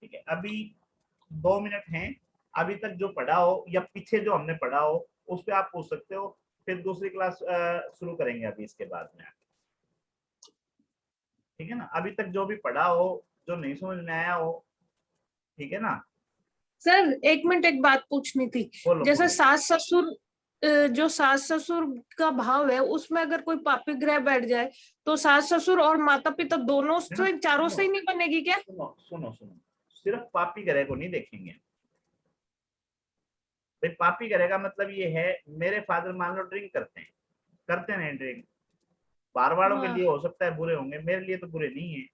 ठीक है, अभी 2 मिनट हैं, अभी तक जो पढ़ा हो या पीछे जो हमने पढ़ा हो उस पे आप पूछ सकते हो, फिर दूसरी क्लास शुरू करेंगे अभी इसके बाद में, ठीक है ना। अभी तक जो भी पढ़ा हो, जो नहीं समझ में आया हो, ठीक है ना। सर 1 मिनट, एक बात पूछनी थी। बोलो जैसे बोलो। सास ससुर, जो सास ससुर का भाव है उसमें अगर कोई पापी ग्रह बैठ जाए तो सास ससुर और माता पिता दोनों से, चारों से ही नहीं बनेगी क्या? सुनो सुनो सुनो, सिर्फ पापी ग्रह को नहीं देखेंगे भाई। पापी ग्रह का मतलब ये है, मेरे फादर मान लो ड्रिंक करते हैं ड्रिंक, बार बारों के हाँ। लिए हो सकता है बुरे होंगे, मेरे लिए तो बुरे नहीं है।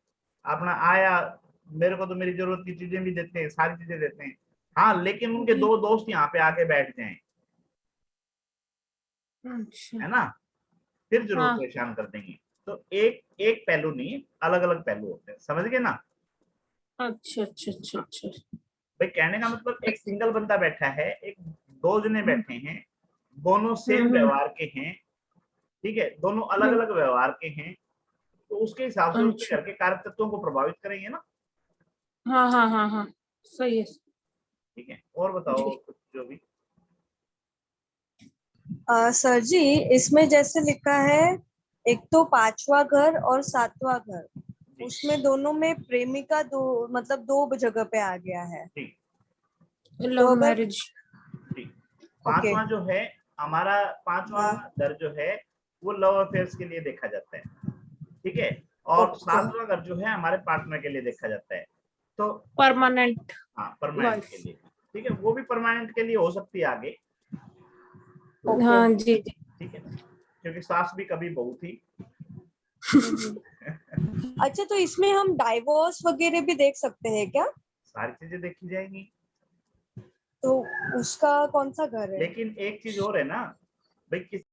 अपना आया, मेरे को तो मेरी जरूरत की चीजें भी देते हैं, सारी चीजें देते हैं। हाँ, लेकिन उनके 2 दोस्त यहाँ पे आके बैठ जाएं, अच्छा। है ना, फिर जरूर हाँ। परेशान कर देंगे। तो एक एक पहलू नहीं, अलग अलग पहलू होते हैं, समझ गए ना। अच्छा अच्छा अच्छा अच्छा। भाई कहने का मतलब, एक सिंगल बंदा बैठा है, एक 2 जने बैठे हैं, दोनों सेम व्यवहार के हैं, ठीक है, दोनों अलग अलग व्यवहार के हैं, तो उसके हिसाब से उसके अच्छा। घर के कारक तत्वों को प्रभावित करेंगे ना। हाँ हाँ हाँ हाँ, सही है। ठीक है, और बताओ जी। कुछ जो भी। सर जी, इसमें जैसे लिखा है, एक तो 5वां घर और 7वां घर, जी उसमें दोनों में प्रेमिका दो, मतलब 2 जगह पे आ गया है। ठीक तो लव अगर मैरिज। ठीक। ओके, 5वां जो है हमारा, 5वां हाँ, घर जो है वो लव अफेयर्स के लिए देखा जाता है, ठीक है। और ओके, 7वां घर जो है हमारे पार्टनर के लिए देखा जाता है। तो परमानेंट हाँ, परमानेंट के वाइफ। लिए, ठीक है, वो भी परमानेंट के लिए हो सकती है आगे, ओके। हाँ जी जी। ठीक है, क्योंकि सास भी कभी बहू थी। अच्छा, तो इसमें हम डाइवोर्स वगैरह भी देख सकते हैं क्या? सारी चीजें देखी जाएंगी, तो उसका कौन सा घर है? लेकिन एक चीज और है ना भाई, किस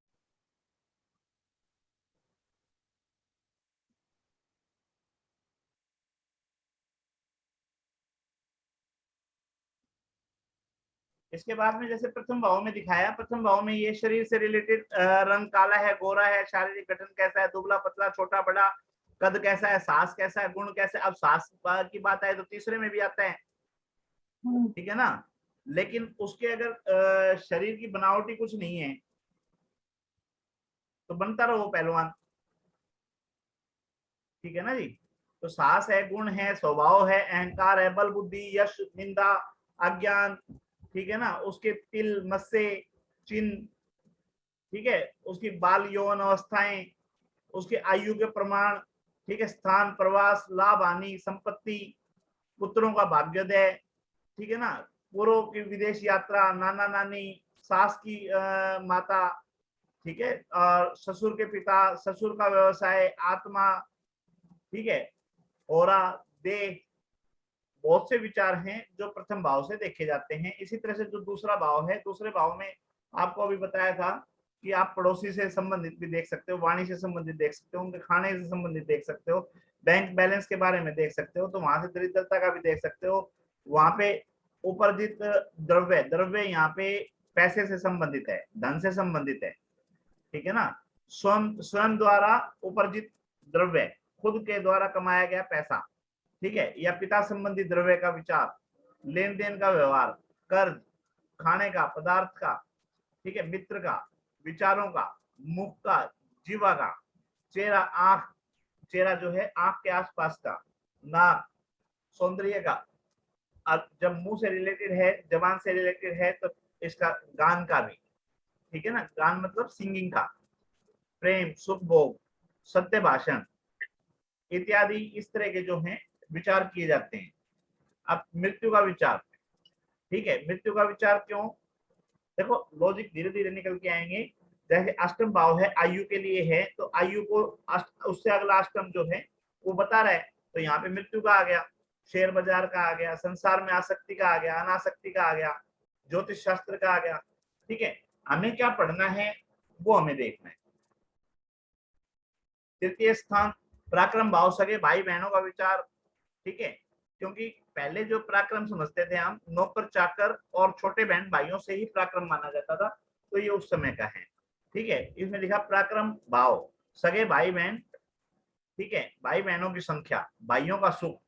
इसके बाद में जैसे प्रथम भाव में दिखाया, प्रथम भाव में ये शरीर से रिलेटेड, रंग काला है, गोरा है, शारीरिक गठन कैसा है, दुबला पतला, छोटा बड़ा, कद कैसा है, सास कैसा है, गुण कैसा है। अब सास की बात आए तो तीसरे में भी आता है, ठीक है ना। लेकिन उसके अगर शरीर की बनावटी कुछ नहीं है तो बनता रहो वो पहलवान, ठीक है ना जी। तो सास है, गुण है, स्वभाव है, अहंकार है, बल बुद्धि, यश, निंदा, अज्ञान, ठीक है ना, उसके तिल, मस्से, चिन्ह, ठीक है, उसकी बाल यौवन अवस्थाएं, उसके आयु के प्रमाण, ठीक है, स्थान, प्रवास, लाभ, हानि, संपत्ति, पुत्रों का भाग्योदय, ठीक है ना, पूर्व की विदेश यात्रा, नाना नानी, सास की माता, ठीक है, और ससुर के पिता, ससुर का व्यवसाय, आत्मा, ठीक है, ओरा, देह, बहुत से विचार हैं जो प्रथम भाव से देखे जाते हैं। इसी तरह से जो दूसरा भाव है, दूसरे भाव में आपको अभी बताया था कि आप पड़ोसी से संबंधित भी देख सकते हो, वाणी से संबंधित देख सकते हो, उनके खाने से संबंधित देख सकते हो, बैंक बैलेंस के बारे में देख सकते हो, तो वहां से दरिद्रता का भी देख सकते हो। वहां पे उपार्जित द्रव्य, द्रव्य यहाँ पे पैसे से संबंधित है, धन से संबंधित है, ठीक है ना। स्वयं स्वयं द्वारा उपार्जित द्रव्य, खुद के द्वारा कमाया गया पैसा, ठीक है, या पिता संबंधी द्रव्य का विचार, लेन देन का व्यवहार, कर्ज, खाने का, पदार्थ का, ठीक है, मित्र का, विचारों का, मुख का, जीवा का, चेहरा, आंख, चेहरा जो है आंख के आसपास का, नाक, सौंदर्य का, और जब मुंह से रिलेटेड है, जबान से रिलेटेड है, तो इसका गान का भी, ठीक है ना, गान मतलब सिंगिंग का, प्रेम, सुख भोग, सत्य भाषण इत्यादि, इस तरह के जो हैं विचार किए जाते हैं। अब मृत्यु का विचार, ठीक है, मृत्यु का विचार क्यों, देखो लॉजिक धीरे धीरे निकल के आएंगे। जैसे अष्टम भाव है, आयु के लिए है, तो आयु को उससे अगला अष्टम जो है वो बता रहा है, तो यहाँ पे मृत्यु का आ गया, शेयर बाजार का आ गया, संसार में आसक्ति का आ गया, अनासक्ति का आ गया, ज्योतिष शास्त्र का आ गया, ठीक है। हमें क्या पढ़ना है वो हमें देखना है। तृतीय स्थान पराक्रम भाव, सगे भाई बहनों का विचार, ठीक है, क्योंकि पहले जो पराक्रम समझते थे हम, नौकर चाकर और छोटे बहन भाइयों से ही पराक्रम माना जाता था, तो ये उस समय का है, ठीक है। इसमें लिखा पराक्रम भाव, सगे भाई बहन, ठीक है, भाई बहनों की संख्या, भाइयों का सुख,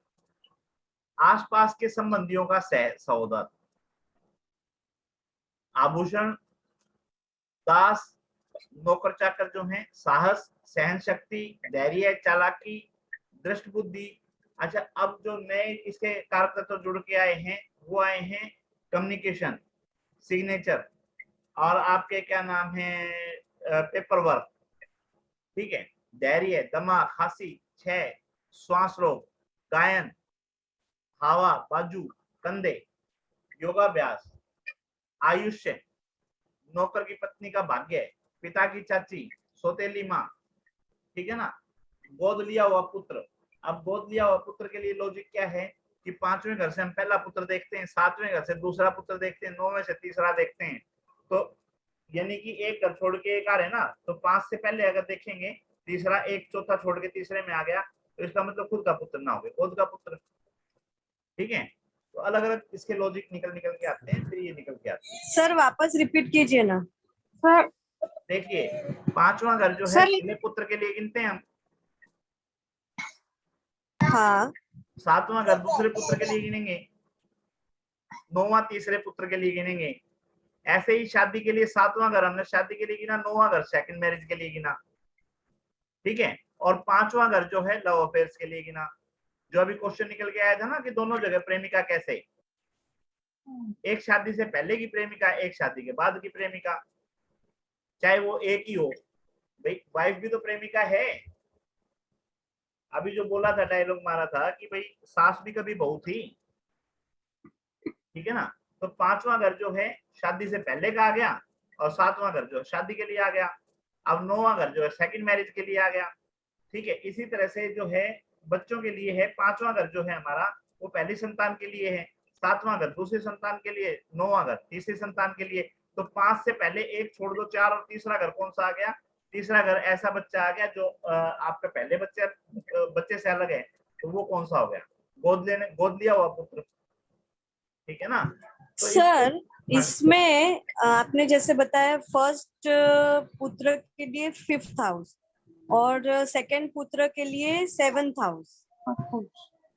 आसपास के संबंधियों का सहोदर, आभूषण, दास, नौकर चाकर जो हैं, साहस, सहन शक्ति, धैर्य, चालाकी, दृष्ट बुद्धि। अच्छा, अब जो नए इसके कारक तत्व जुड़ के आए हैं वो आए हैं कम्युनिकेशन, सिग्नेचर, और आपके क्या नाम है, पेपर वर्क, ठीक है, धैर्य, दमा, खांसी, क्षय, श्वास रोग, गायन, हावा, बाजू, कंधे, योगाभ्यास, आयुष्य, नौकर की पत्नी का भाग्य, पिता की चाची, सौतेली माँ, ठीक है ना, गोद लिया हुआ पुत्र। अब गोद लिया हुआ पुत्र के लिए लॉजिक क्या है कि 5वें घर से हम पहला पुत्र देखते हैं, 7वें घर से दूसरा पुत्र देखते हैं, 9वें से तीसरा देखते हैं। तो यानी कि एक घर छोड़ के एक आ रहे ना, तो 5 से पहले अगर देखेंगे तीसरा, एक चौथा छोड़ के तीसरे में आ गया, तो इसका मतलब खुद का पुत्र ना हो गया, गोद का पुत्र, ठीक है। तो अलग अलग इसके लॉजिक निकल के आते हैं, फिर ये निकल के आते हैं। सर वापस रिपीट कीजिए ना। सर देखिए, 5वां घर जो है सर, पहले पुत्र के लिए गिनते हैं हम, हाँ 7वां घर दूसरे पुत्र के लिए गिनेंगे, 9वां तीसरे पुत्र के लिए गिनेंगे। ऐसे ही शादी के लिए 7वां घर हमने शादी के लिए गिना, 9वां घर सेकंड मैरिज के लिए गिना, ठीक है। और 5वां घर जो है लव अफेयर्स के लिए गिना। जो अभी क्वेश्चन निकल के आया था ना कि दोनों जगह प्रेमिका कैसे, एक शादी से पहले की प्रेमिका, एक शादी के बाद की प्रेमिका, चाहे वो एक ही हो, भाई वाइफ भी तो प्रेमिका है। अभी जो बोला था, डायलॉग मारा था कि भाई सास भी कभी बहू थी, ठीक है ना। तो 5वां घर जो है शादी से पहले का आ गया, और 7वां घर जो है शादी के लिए आ गया। अब 9वां घर जो है सेकंड मैरिज के लिए आ गया, ठीक है। इसी तरह से जो है बच्चों के लिए है, 5वां घर जो है हमारा वो पहली संतान के लिए है, 7वां घर दूसरी संतान के लिए, 9वां घर तीसरी संतान के लिए। तो 5 से पहले एक छोड़ दो, 4, और तीसरा घर कौन सा आ गया, तीसरा घर ऐसा बच्चा आ गया जो आपके पहले बच्चे से अलग है, तो वो कौन सा हो गया, गोद लिया हुआ पुत्र, ठीक है ना। तो सर इसमें आपने जैसे बताया फर्स्ट पुत्र के लिए 5th हाउस और सेकंड पुत्र के लिए 7th हाउस,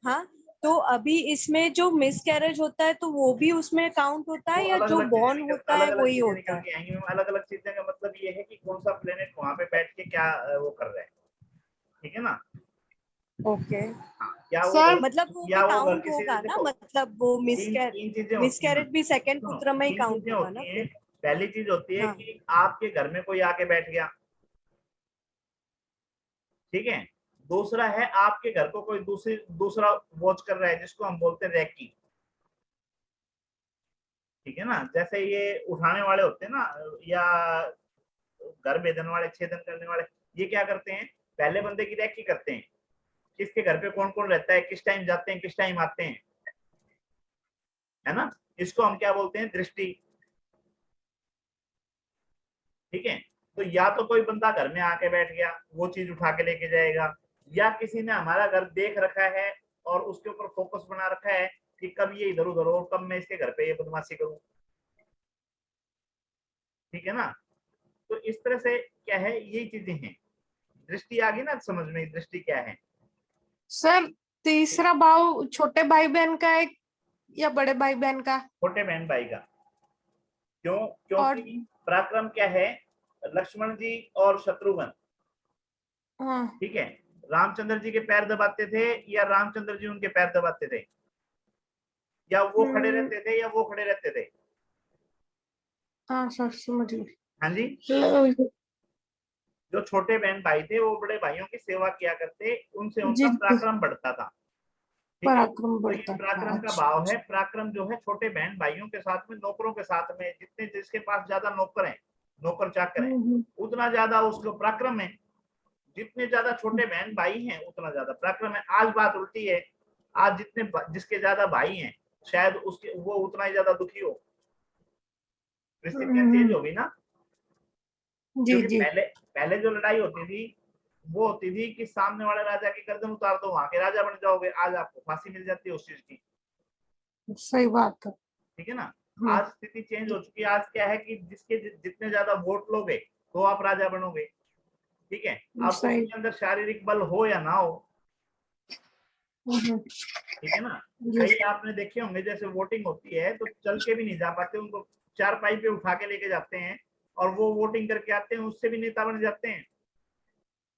हाँ। तो अभी इसमें जो मिस कैरेज होता है तो वो भी उसमें काउंट होता है या जो बॉर्न होता है वही होता है? अलग अलग चीजें का मतलब ये है कि कौन सा प्लेनेट वहां पे बैठ के क्या वो कर रहा है, ठीक है ना। ओके हाँ, क्या सर, वो मतलब वो भी या वो काउंट किसी होगा ना, देखो, मतलब वो तीन चीजें होती हैं मिसकैरेज भी सेकंड सुनो, पुत्र में ही 3 काउंट चीजें होगा ना होती हैं। फिर? पहली चीज होती है हाँ कि आपके घर में कोई आके बैठ गया, ठीक है। दूसरा है आपके घर को कोई दूसरा वॉच कर रहा है, जिसको हम बोलते हैं रैकी, ठीक है ना। जैसे ये उठाने वाले होते हैं ना, या घर भेजने वाले, छेदन करने वाले, ये क्या करते हैं, पहले बंदे की रैकी करते हैं, किसके घर पे कौन कौन रहता है, किस टाइम जाते हैं, किस टाइम आते हैं, है ना। इसको हम क्या बोलते हैं, दृष्टि, ठीक है। तो या तो कोई बंदा घर में आके बैठ गया, वो चीज उठा के लेके जाएगा, या किसी ने हमारा घर देख रखा है और उसके ऊपर फोकस बना रखा है कि कब ये इधर उधर हो, कब मैं इसके घर पे ये बदमाशी करूं, ठीक है ना। तो इस तरह से क्या है, यही चीजें हैं। दृष्टि आ गई ना समझ में, दृष्टि क्या है। सर तीसरा भाव छोटे भाई बहन का है या बड़े भाई बहन का? छोटे बहन भाई का। क्यों? और क्योंकि पराक्रम क्या है, लक्ष्मण जी और शत्रुघ्न, हाँ, ठीक है, रामचंद्र जी के पैर दबाते थे या रामचंद्र जी उनके पैर दबाते थे, या वो खड़े रहते थे या वो खड़े रहते थे। हाँ सर समझ गई। हाँ जी। जो छोटे बहन भाई थे वो बड़े भाइयों की सेवा किया करते, उनसे उनका जी, पराक्रम बढ़ता था, ठीक है। पराक्रम तो ये बढ़ता था। पराक्रम का भाव है। पराक्रम जो है छोटे बहन भाइयों के साथ में, नौकरों के साथ में, जितने जिसके पास ज्यादा नौकर हैं, नौकर चाकर हैं, उतना ज्यादा उसको पराक्रम है। जितने ज्यादा छोटे बहन भाई हैं उतना ज्यादा पराक्रम है। आज बात उल्टी है, आज जिसके ज्यादा भाई हैं शायद उसके वो उतना ही ज्यादा दुखी हो। परिस्थितियां चेंज हो गई ना। जी क्योंकि जी, पहले पहले जो लड़ाई होती थी वो होती थी कि सामने वाले राजा की गर्दन उतार दो, वहां के राजा बन जाओगे। आज आपको फांसी मिल जाती है उस चीज की, सही बात है। ठीक है ना। आज स्थिति चेंज हो चुकी है। आज क्या है कि जिसके जितने ज्यादा वोट लोगे तो आप राजा बनोगे, ठीक है। अब सही। उसके अंदर शारीरिक बल हो या ना हो, ठीक है ना। जी। कई आपने देखे होंगे जैसे वोटिंग होती है तो चल के भी नहीं जा पाते, उनको चारपाई पे उठा के लेके जाते हैं और वो वोटिंग करके आते हैं, उससे भी नेता बन जाते हैं।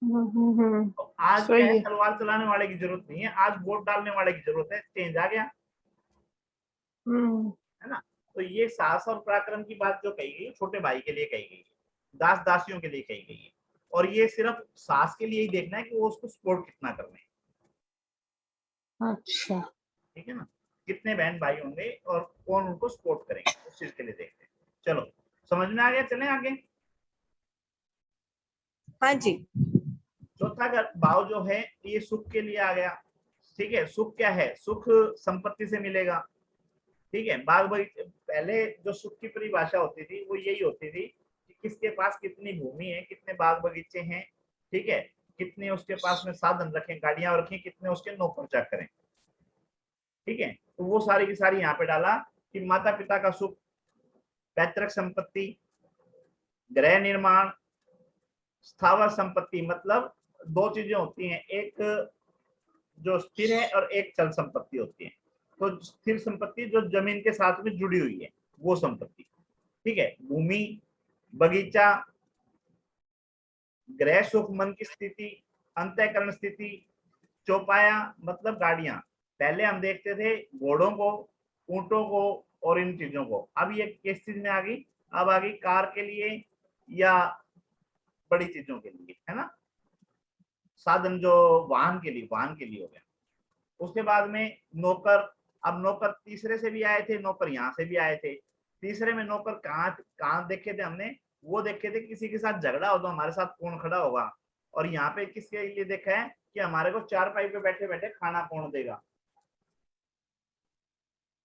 तो आज क्या सही है, है। तलवार चलाने वाले की जरूरत नहीं है, आज वोट डालने वाले की जरूरत है। चेंज आ गया, है ना। तो ये साहस और पराक्रम की बात जो कही गई छोटे भाई के लिए कही गई है, दास दासियों के लिए कही गई है, और ये सिर्फ सास के लिए ही देखना है कि वो उसको सपोर्ट कितना कर रहे हैं। अच्छा। ठीक है ना, कितने बहन भाई होंगे और कौन उनको सपोर्ट करेंगे, उस चीज के लिए देखते हैं। चलो समझ में आ गया, चलें आगे। हाँ जी। चौथा भाव जो है ये सुख के लिए आ गया। ठीक है, सुख क्या है, सुख संपत्ति से मिलेगा। ठीक है, बाग बगीचे, पहले जो सुख की परिभाषा होती थी वो यही होती थी कि किसके पास कितनी भूमि है, कितने बाग बगीचे हैं, ठीक है, कितने उसके पास में साधन रखें, गाड़ियां रखें, कितने उसके नौकर चाकर करें। ठीक है, तो वो सारी की सारी यहाँ पे डाला कि माता पिता का सुख, पैतृक संपत्ति, गृह निर्माण, स्थावर संपत्ति। मतलब दो चीजें होती हैं, एक जो स्थिर है और एक चल संपत्ति होती है। तो स्थिर संपत्ति जो जमीन के साथ में जुड़ी हुई है वो संपत्ति। ठीक है, भूमि, बगीचा, गृह सुख मन की स्थिति, अंतःकरण स्थिति, चौपाया मतलब गाड़ियां। पहले हम देखते थे घोड़ों को, ऊंटों को और इन चीजों को, अब ये किस चीज में आ गई, अब आ गई कार के लिए या बड़ी चीजों के लिए, है ना, साधन जो वाहन के लिए हो गया। उसके बाद में नौकर, अब नौकर तीसरे से भी आए थे, नौकर यहाँ से भी आए थे। तीसरे में नौकर कहाँ कहाँ देखे थे हमने, वो देखे थे किसी के साथ झगड़ा हो तो हमारे साथ कौन खड़ा होगा, और यहाँ पे किसके लिए देखा है कि हमारे को चारपाई पे बैठे बैठे खाना कौन देगा।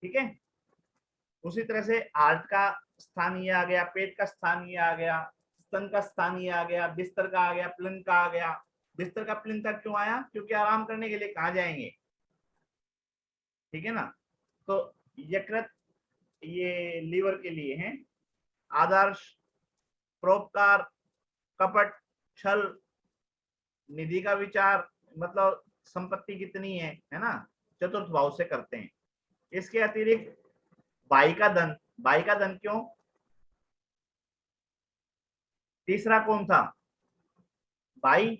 ठीक है, उसी तरह से आर्ट का स्थान ये आ गया, पेट का स्थान ये आ गया, स्तन का स्थान ये आ गया, बिस्तर का आ गया, प्लिंथ का आ गया। बिस्तर का प्लिंथ का क्यों आया, क्योंकि आराम करने के लिए कहाँ जाएंगे। ठीक है ना, तो यकृत ये लीवर के लिए है। आदर्श, परोपकार, कपट, छल, निधि का विचार, मतलब संपत्ति कितनी है ना, चतुर्थ भाव से करते हैं। इसके अतिरिक्त भाई का धन, भाई का धन क्यों, तीसरा कौन था, भाई।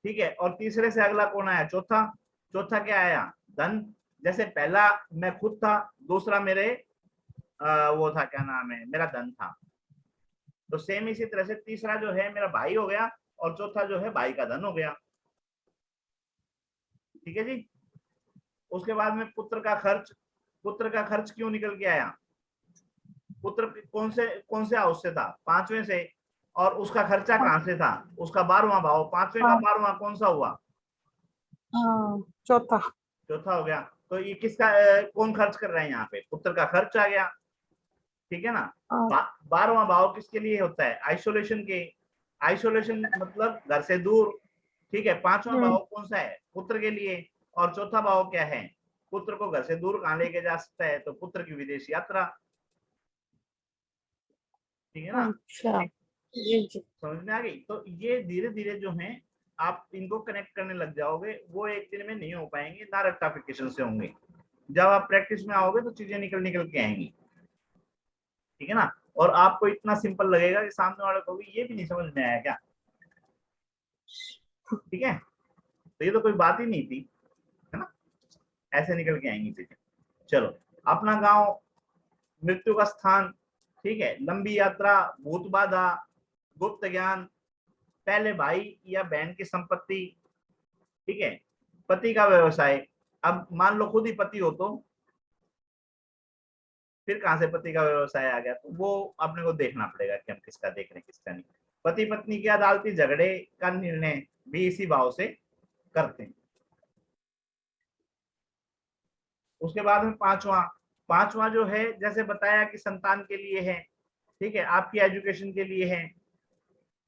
ठीक है, और तीसरे से अगला कौन आया, चौथा। चौथा क्या आया, धन। जैसे पहला मैं खुद था, दूसरा मेरे वो था, क्या नाम है, मेरा धन था। तो सेम इसी तरह से तीसरा जो है मेरा भाई हो गया और चौथा जो है भाई का धन हो गया। ठीक है जी। उसके बाद में पुत्र का खर्च, पुत्र का खर्च क्यों निकल के आया, पुत्र कौन से हाउस से था, पांचवें से, और उसका खर्चा कहां से था, उसका 12वां भाव, पांचवें का 12वां कौन सा हुआ, चौथा। चौथा हो गया। तो ये किसका कौन खर्च कर रहा है यहाँ पे, पुत्र का खर्च आ गया। ठीक है ना। 12वां भाव किसके लिए होता है, आइसोलेशन के, आइसोलेशन मतलब घर से दूर। ठीक है, 5वां भाव कौन सा है, पुत्र के लिए, और चौथा भाव क्या है, पुत्र को घर से दूर कहाँ लेके जा सकता है, तो पुत्र की विदेश यात्रा। ठीक है ना। अच्छा। जी जी। समझ में आ गई। तो ये धीरे धीरे जो है आप इनको कनेक्ट करने लग जाओगे, वो एक दिन में नहीं हो पाएंगे ना, रेक्टिफिकेशन से होंगे। जब आप प्रैक्टिस में आओगे तो चीजें निकल निकल के आएंगी। ठीक है ना, और आपको इतना सिंपल लगेगा कि सामने वाले को भी ये भी नहीं समझ में आया क्या। ठीक है, तो ये तो कोई बात ही नहीं थी, है ना, ऐसे निकल के आएंगी चीजें। चलो, अपना गांव, मृत्यु का स्थान। ठीक है, लंबी यात्रा, भूत बाधा, गुप्त ज्ञान, पहले भाई या बहन की संपत्ति। ठीक है, पति का व्यवसाय। अब मान लो खुद ही पति हो तो फिर कहां से पति का व्यवसाय आ गया, तो वो अपने को देखना पड़ेगा कि हम किसका देख रहे हैं किसका नहीं। पति पत्नी के अदालती झगड़े का निर्णय भी इसी भाव से करते हैं। उसके बाद में पांचवा जो है, जैसे बताया कि संतान के लिए है। ठीक है, आपकी एजुकेशन के लिए है।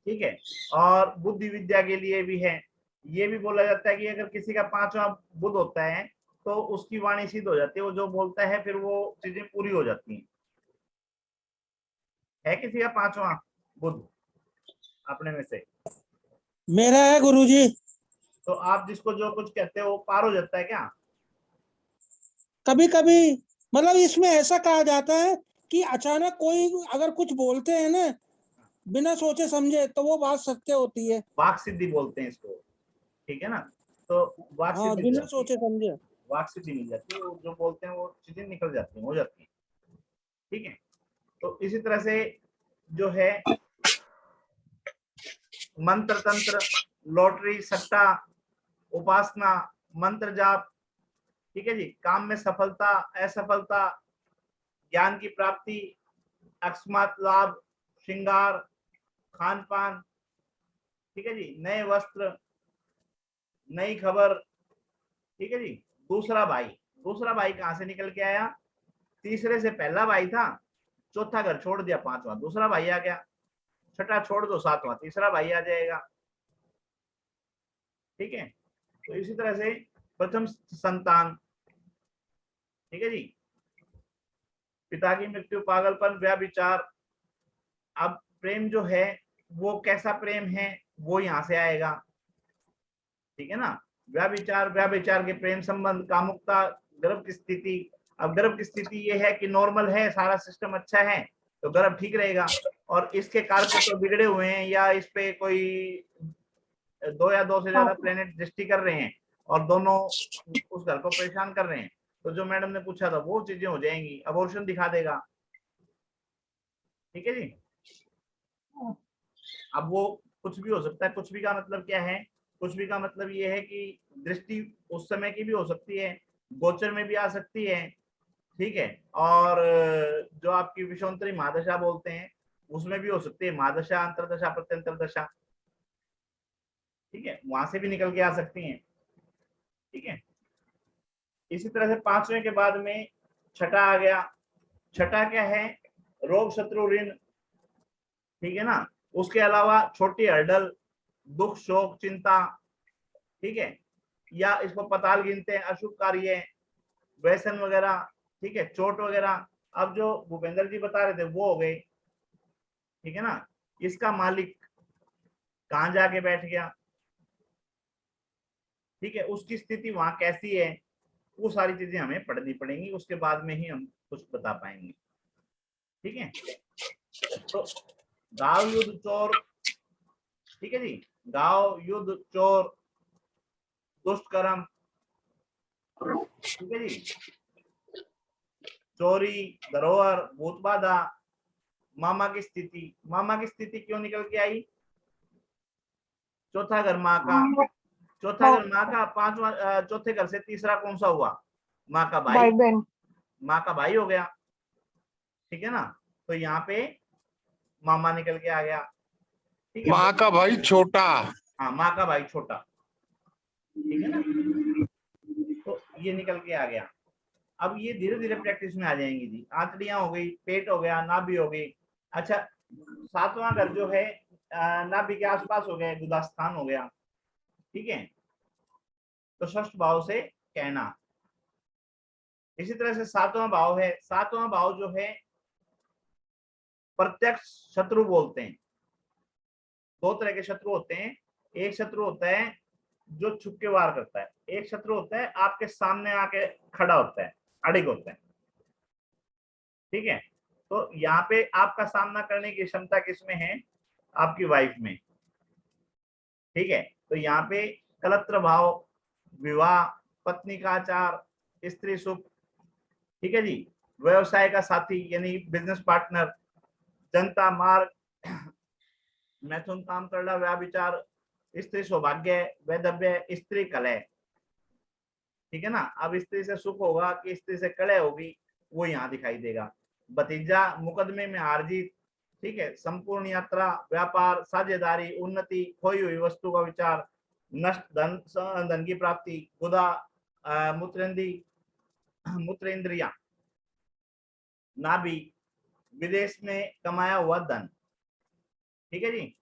ठीक है, और बुद्धि विद्या के लिए भी है। ये भी बोला जाता है कि अगर किसी का 5वां बुध होता है तो उसकी वाणी सिद्ध हो जाती है, वो जो बोलता है फिर वो चीजें पूरी हो जाती हैं। है किसी का 5वां बुध अपने में से, मेरा है गुरुजी। तो आप जिसको जो कुछ कहते हो वो पार हो जाता है क्या? कभी कभी मतलब इसमें ऐसा कहा जाता है कि अचानक कोई अगर कुछ बोलते हैं ना बिना सोचे समझे तो वो बात सत्य होती है। वाक सिद्धि बोलते हैं इसको, ठीक है ना? तो वाक हाँ, सिद्धि बिना सोचे समझे। वाक सिद्धि मिल जाती है, वो जो बोलते हैं वो चीजें निकल जाती हैं, हो जाती हैं, ठीक है। तो इसी तरह से जो है मंत्र तंत्र, लॉटरी, सट्टा, उपासना, मंत्र जाप, ठीक है जी, काम में सफलता, असफलता, ज्ञान की प्राप्ति, अकस्मात लाभ, श्रृंगार, खान पान, ठीक है जी, नए वस्त्र, नई खबर, ठीक है जी। दूसरा भाई कहां से निकल के आया? तीसरे से पहला भाई था, चौथा घर छोड़ दिया, पांचवा दूसरा भाई आ गया, छठा छोड़ दो, सातवां तीसरा भाई आ जाएगा, ठीक है। तो इसी तरह से प्रथम संतान, ठीक है जी, पिता की मृत्यु, पागलपन, व्यभिचार। अब प्रेम जो है वो कैसा प्रेम है वो यहां से आएगा, ठीक है ना। व्यभिचार के प्रेम संबंध, कामुकता, गर्भ की स्थिति। अब गर्भ की स्थिति ये है कि नॉर्मल है, सारा सिस्टम अच्छा है तो गर्भ ठीक रहेगा, और इसके कारक तो बिगड़े हुए हैं या इस पे कोई दो या दो से ज्यादा प्लेनेट दृष्टि कर रहे हैं और दोनों उस घर को परेशान कर रहे हैं, तो जो मैडम ने पूछा था वो चीजें हो जाएंगी, अबॉर्शन दिखा देगा, ठीक है जी। अब वो कुछ भी हो सकता है, कुछ भी का मतलब क्या है? कुछ भी का मतलब ये है कि दृष्टि उस समय की भी हो सकती है, गोचर में भी आ सकती है, ठीक है। और जो आपकी विषांतरी महादशा बोलते हैं उसमें भी हो सकती है, महादशा, अंतरदशा, प्रत्यंतर दशा, ठीक है, वहां से भी निकल के आ सकती हैं, ठीक है। इसी तरह से पांचवें के बाद में छठा आ गया। छठा क्या है? रोग, शत्रु, ऋण, ठीक है ना। उसके अलावा छोटी हर्डल, दुख, शोक, चिंता, ठीक है, या इसको पताल गिनते हैं, अशुभ कार्य, व्यसन वगैरह, ठीक है, चोट वगैरह। अब जो भूपेंद्र जी बता रहे थे वो हो गए, ठीक है ना। इसका मालिक कहां जाके बैठ गया, ठीक है, उसकी स्थिति वहां कैसी है, वो सारी चीजें हमें पढ़नी पड़ेंगी, उसके बाद में ही हम कुछ बता पाएंगे, ठीक है। तो गांव युद्ध चोर, ठीक है जी, गांव युद्ध चोर, दुष्ट कर्म, ठीक है जी, चोरी, धरोहर, भूत बाधा, मामा की स्थिति क्यों निकल के आई? चौथा घर माँ का, चौथा घर माँ का, पांचवा चौथे घर से तीसरा कौन सा हुआ? माँ का भाई, माँ का भाई हो गया, ठीक है ना। तो यहाँ पे मामा निकल के आ गया, ठीक है। माँ का भाई छोटा, हाँ, माँ का भाई छोटा, ठीक है ना। तो ये निकल के आ गया। अब ये धीरे धीरे प्रैक्टिस में आ जाएंगी जी। आंतड़ियां हो गई, पेट हो गया, नाभि हो गई। अच्छा, सातवां घर जो है नाभि के आसपास हो गया, गुदास्थान हो गया, ठीक है। तो षष्ठ भाव से कहना। इसी तरह से सातवां भाव है, सातवां भाव जो है प्रत्यक्ष शत्रु बोलते हैं। दो तरह के शत्रु होते हैं, एक शत्रु होता है जो छुप के वार करता है, एक शत्रु होता है आपके सामने आके खड़ा होता है, अड़िग होता है, ठीक है। तो यहाँ पे आपका सामना करने की क्षमता किसमें है? आपकी वाइफ में, ठीक है। तो यहाँ पे कलत्र भाव, विवाह, पत्नी का आचार, स्त्री सुख, ठीक है जी, व्यवसाय का साथी यानी बिजनेस पार्टनर, जनता मार्ग, मैथुन काम करना, व्याभिचार, स्त्री सौभाग्य, वैधव्य, स्त्री कलह, ठीक है ना। अब स्त्री से सुख होगा कि स्त्री से कलह होगी वो यहाँ दिखाई देगा। भतीजा, मुकदमे में हार जीत, ठीक है, संपूर्ण यात्रा, व्यापार, साझेदारी, उन्नति, खोई हुई वस्तु का विचार, नष्ट धन, धन की प्राप्ति, गुदा, मूत्रेंद्रिया, नाभि, विदेश में कमाया हुआ धन, ठीक है जी।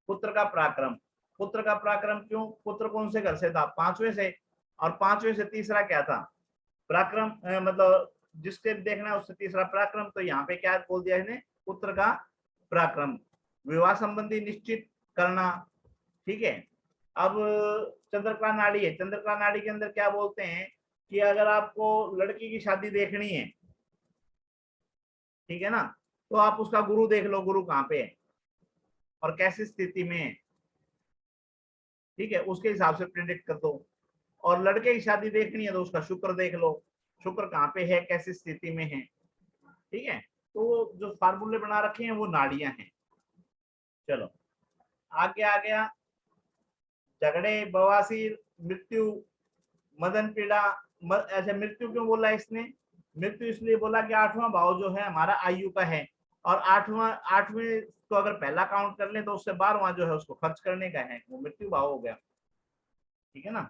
पुत्र का पराक्रम, पुत्र का पराक्रम क्यों? पुत्र कौन से घर से था? पांचवें से, और पांचवें से तीसरा क्या था? पराक्रम, मतलब जिसके देखना है उससे तीसरा पराक्रम। तो यहाँ पे क्या बोल दिया इसने? पुत्र का पराक्रम। विवाह संबंधी निश्चित करना, ठीक है। अब चंद्रकला नाड़ी है, चंद्रकला नाड़ी के अंदर क्या बोलते हैं कि अगर आपको लड़की की शादी देखनी है, ठीक है ना, तो आप उसका गुरु देख लो, गुरु कहाँ पे है और कैसी स्थिति में है, ठीक है, उसके हिसाब से प्रिडिक्ट कर दो। और लड़के की शादी देखनी है तो उसका शुक्र देख लो, शुक्र कहाँ पे है, कैसी स्थिति में है, ठीक है। तो जो फार्मूले बना रखे हैं वो नाड़ियां हैं। चलो आगे आ गया, झगड़े, बवासीर, मृत्यु, मदन पीड़ा। ऐसे मृत्यु क्यों बोला इसने? मृत्यु इसलिए बोला कि 8वां भाव जो है हमारा आयु का है, और 8वें को अगर पहला काउंट कर ले तो उससे 12वां जो है उसको खर्च करने का है, वो मृत्यु भाव हो गया, ठीक है ना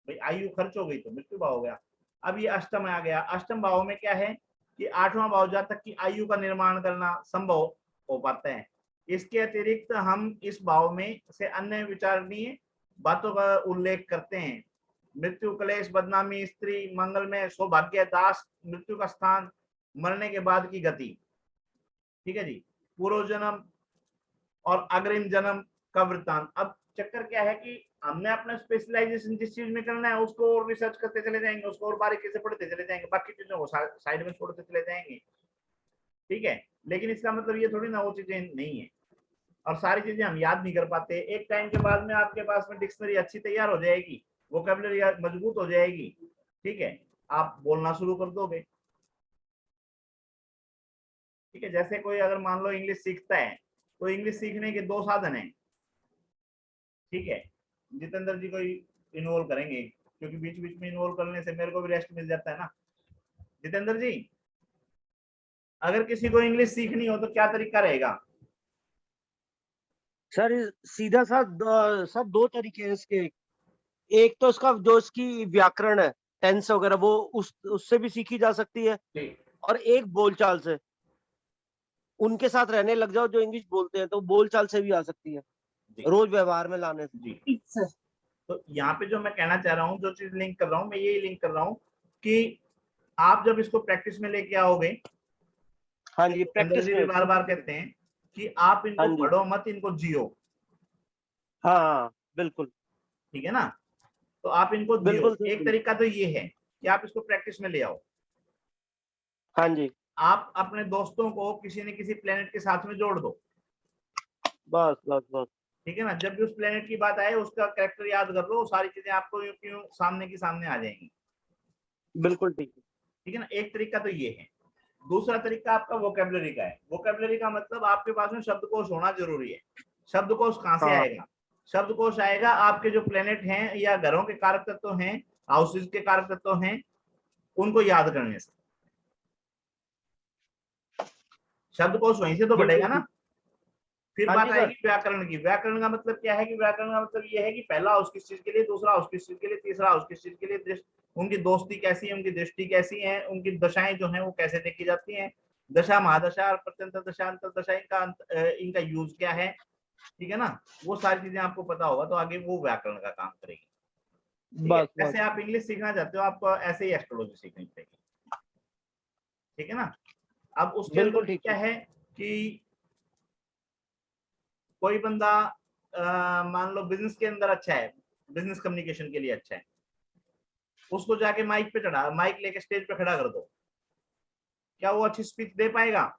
भाई, आयु खर्च हो गई तो मृत्यु भाव हो गया। अब ये अष्टम आ गया, अष्टम भाव में क्या है कि 8वां भाव जहां तक की आयु का निर्माण करना संभव हो पाता है। इसके अतिरिक्त हम इस भाव में से अन्य विचारणीय बातों का उल्लेख करते हैं। मृत्यु, क्लेश, बदनामी, स्त्री, मंगल में सौभाग्य, दास, मृत्यु का स्थान, मरने के बाद की गति, ठीक है जी, पूर्व जन्म और अग्रिम जन्म का वृत्तांत। अब चक्कर क्या है कि हमने अपना स्पेशलाइजेशन जिस चीज में करना है उसको और रिसर्च करते चले जाएंगे, उसको और बारीकी से पढ़ते चले जाएंगे, बाकी चीजों को साइड में छोड़ते चले जाएंगे, ठीक है। लेकिन इसका मतलब ये थोड़ी ना वो चीजें नहीं है, और सारी चीजें हम याद नहीं कर पाते। एक टाइम के बाद में आपके पास में डिक्शनरी अच्छी तैयार हो जाएगी, वोकैबुलरी मजबूत हो जाएगी, ठीक है, आप बोलना शुरू कर दोगे, ठीक है। जैसे कोई अगर मान लो इंग्लिश सीखता है, तो इंग्लिश सीखने के 2 साधन हैं, ठीक है। जितेंद्र जी को इन्वॉल्व करेंगे क्योंकि बीच बीच में इन्वॉल्व करने से मेरे को भी रेस्ट मिल जाता है ना। जितेंद्र जी, अगर किसी को इंग्लिश सीखनी हो तो क्या तरीका रहेगा? सर सीधा सा सर 2 तरीके हैं इसके। एक तो उसका जो इसकी व्याकरण है, टेंस वगैरह, वो उससे भी सीखी जा सकती है, और एक बोलचाल से। उनके साथ रहने लग जाओ जो इंग्लिश बोलते हैं, तो बोलचाल से भी आ सकती है, रोज व्यवहार में लाने से। जी तो यहाँ पे जो मैं कहना चाह रहा हूँ, जो चीज लिंक कर रहा हूँ, मैं यही लिंक कर रहा हूँ कि आप जब इसको प्रैक्टिस में लेके आओगे, हाँ जी, प्रैक्टिस में बार बार कहते हैं कि आप इनको पढ़ो मत, इनको जियो। हाँ बिल्कुल, ठीक है ना, तो आप इनको जियो। एक तरीका तो ये है कि आप इसको प्रैक्टिस में ले आओ। हाँ जी, आप अपने दोस्तों को किसी न किसी प्लेनेट के साथ में जोड़ दो, बस बस बस, ठीक है ना। जब भी उस प्लेनेट की बात आए उसका कैरेक्टर याद कर लो, सारी चीजें आपको यूं सामने की सामने आ जाएंगी, बिल्कुल ठीक है, ठीक है ना। एक तरीका तो ये है। दूसरा तरीका आपका वोकैबुलरी का है। वोकैबुलरी का मतलब आपके पास में शब्दकोश होना जरूरी है। शब्दकोश कहाँ से आएगा? शब्दकोश आएगा आपके जो प्लेनेट हैं या घरों के कारक तत्व हैं, हाउसेज के कारक तत्व हैं, उनको याद करने से। शब्दकोश वहीं से तो बढ़ेगा ना। फिर बात आएगी व्याकरण की। व्याकरण का मतलब क्या है कि व्याकरण का मतलब ये है कि पहला हाउस किस चीज के लिए, दूसरा हाउस किस चीज के लिए, तीसरा हाउस किस चीज के लिए, उनकी दोस्ती कैसी है, उनकी दृष्टि कैसी है, उनकी दशाएं जो हैं वो कैसे देखी जाती हैं, दशा, महादशा और प्रत्यंतर दशा, अंतर दशा, इनका यूज क्या है, ठीक है ना। वो सारी चीजें आपको पता होगा तो आगे वो व्याकरण का काम करेगी। ऐसे आप इंग्लिश सीखना चाहते हो, आपको ऐसे ही एस्ट्रोलॉजी सीखनी पड़ेगी, ठीक है ना। अब उसके अंदर क्या है कि कोई बंदा मान लो बिजनेस के अंदर अच्छा है, बिजनेस कम्युनिकेशन के लिए अच्छा है, उसको जाके माइक पे चढ़ा, माइक लेके स्टेज पे खड़ा कर दो, क्या वो अच्छी स्पीच दे पाएगा?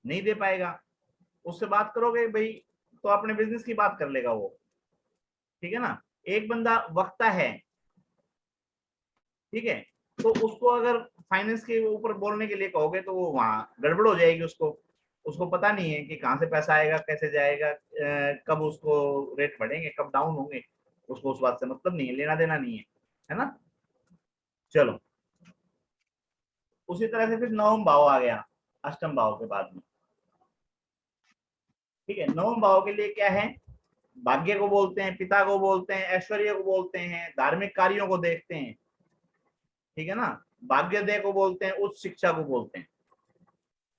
नहीं दे पाएगा। उससे बात करोगे भाई तो अपने बिजनेस की बात कर लेगा वो, ठीक है ना। एक बंदा वक्ता है, ठीक है, तो उसको अगर फाइनेंस के ऊपर बोलने के लिए कहोगे तो वो वहां गड़बड़ हो जाएगी। उसको पता नहीं है कि कहाँ से पैसा आएगा, कैसे जाएगा, कब उसको रेट बढ़ेंगे, कब डाउन होंगे, उसको उस बात से मतलब नहीं है, लेना देना नहीं है ना। चलो उसी तरह से फिर नवम भाव आ गया अष्टम भाव के बाद में, ठीक है। नवम भाव के लिए क्या है? भाग्य को बोलते हैं, पिता को बोलते हैं, ऐश्वर्य को बोलते हैं, धार्मिक कार्यों को देखते हैं, ठीक है ना। भाग्योदय को बोलते हैं, उच्च शिक्षा को बोलते हैं।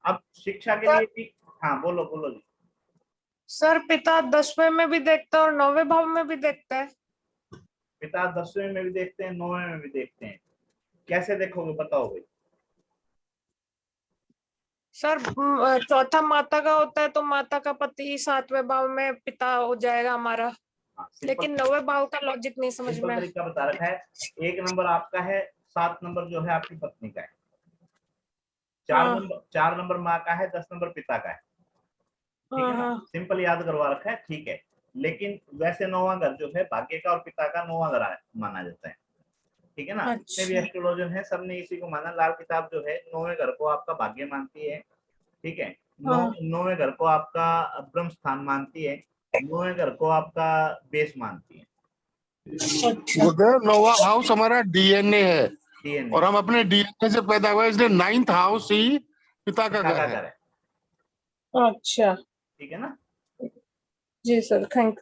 अब शिक्षा के लिए भी, हाँ बोलो बोलो जी। सर पिता 10वें में भी देखता है और 9वें भाव में भी देखता है। पिता 10वें में भी देखते हैं, 9वें में भी देखते हैं। कैसे देखोगे बताओ भाई? सर चौथा माता का होता है तो माता का पति 7वें भाव में पिता हो जाएगा हमारा, लेकिन 9वें भाव का लॉजिक नहीं समझ सिंपल में। तरीका बता रखा है। 1 नंबर आपका है, 7 नंबर जो है आपकी पत्नी का है, 4 नंबर माँ का है, 10 नंबर पिता का है। ठीक है ना, सिंपल याद करवा रखा है, ठीक है। लेकिन वैसे 9वां घर जो है भाग्य का और पिता का 9वां घर माना जाता है। ठीक है ना, जितने भी एस्ट्रोलॉजर हैं सबने इसी को माना। लाल किताब जो है 9वें घर को आपका भाग्य मानती है। ठीक है, 9वें घर को आपका ब्रह्म स्थान मानती है, 9वें घर को आपका बेस मानती है। गुरुदेव 9वां हाउस हमारा डीएनए है, DNA। और हम अपने डीएनए से पैदा हुए, इसलिए 9th हाउस ही पिता का घर है। अच्छा, ठीक है ना जी सर, थैंक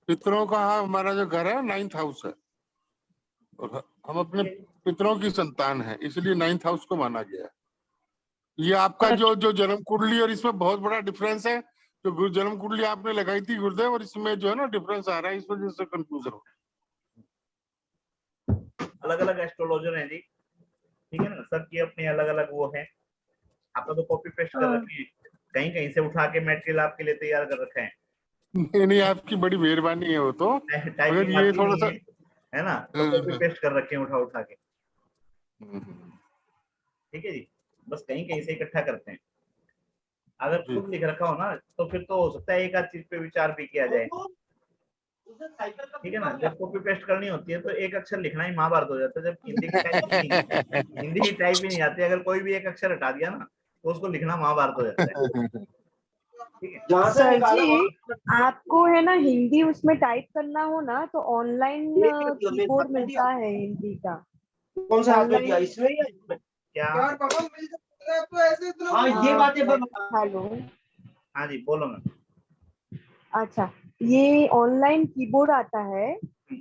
पितरों का हमारा जो घर है 9th हाउस है, और हम अपने पितरों की संतान है, इसलिए 9th हाउस को माना गया है। ये आपका जो जन्म कुंडली, और इसमें बहुत बड़ा डिफरेंस है। जो जन्म कुंडली आपने लगाई थी गुरुदेव, और इसमें जो है ना डिफरेंस आ रहा है, इस वजह से कंफ्यूजन हो। अलग अलग एस्ट्रोलॉजर हैं जी, ठीक है ना, सबकी अपनी अलग अलग वो है। आपने तो कॉपी पेस्ट कर रखी है, कहीं कहीं से उठा के मटेरियल आपके लिए तैयार कर रखे हैं। नहीं, आपकी बड़ी मेहरबानी है वो तो, मगर ये थोड़ा सा है ना, तो कॉपी पेस्ट कर रखे हैं उठा के। ठीक है जी, बस कहीं कहीं से इकट्ठा करते हैं। अगर खुद लिख रखा हो ना तो फिर तो हो सकता है एक आध चीज पे विचार भी किया जाए। ठीक है ना, जब कॉपी पेस्ट करनी होती है तो एक अक्षर लिखना ही महाभारत हो जाता है। जब हिंदी की टाइप ही नहीं आती, अगर कोई भी एक अक्षर हटा दिया ना तो उसको लिखना महाभारत हो जाता है। ठीक है सर जी, आपको है ना हिंदी उसमें टाइप करना हो ना तो ऑनलाइन कीबोर्ड मिलता है हिंदी का। कौन सा हाथ में दिया, इसमें या इसमें? क्या? हाँ, ये बातें हेलो, हाँ जी, बोलो ना। अच्छा, ये ऑनलाइन कीबोर्ड आता है,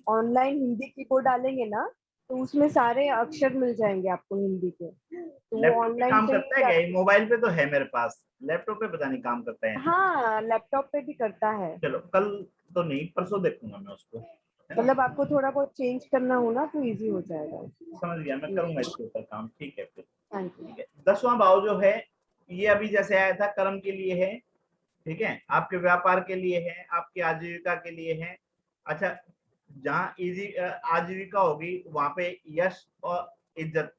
ऑनलाइन हिंदी कीबोर्ड डालेंगे ना तो उसमें सारे अक्षर मिल जाएंगे आपको हिंदी के। तो वो लैपटॉप पे ऑनलाइन काम से करता है क्या? ये मोबाइल पे तो है मेरे पास, लैपटॉप पे पता नहीं काम करता है। हाँ, लैपटॉप पे भी करता है। चलो कल तो नहीं, परसों देखूंगा मैं उसको, है ना? मतलब आपको थोड़ा बहुत चेंज करना हो ना तो इजी हो जाएगा। समझ गया, मैं करूंगा इसके ऊपर काम। ठीक है फिर। हाँ जी। ठीक है, 10वां भाव जो है ये अभी जैसे आया था कर्म के लिए है। ठीक है, आपके व्यापार के लिए है, आपकी आजीविका के लिए है। अच्छा, जहाँ इजी आजीविका होगी वहां पे यश और इज्जत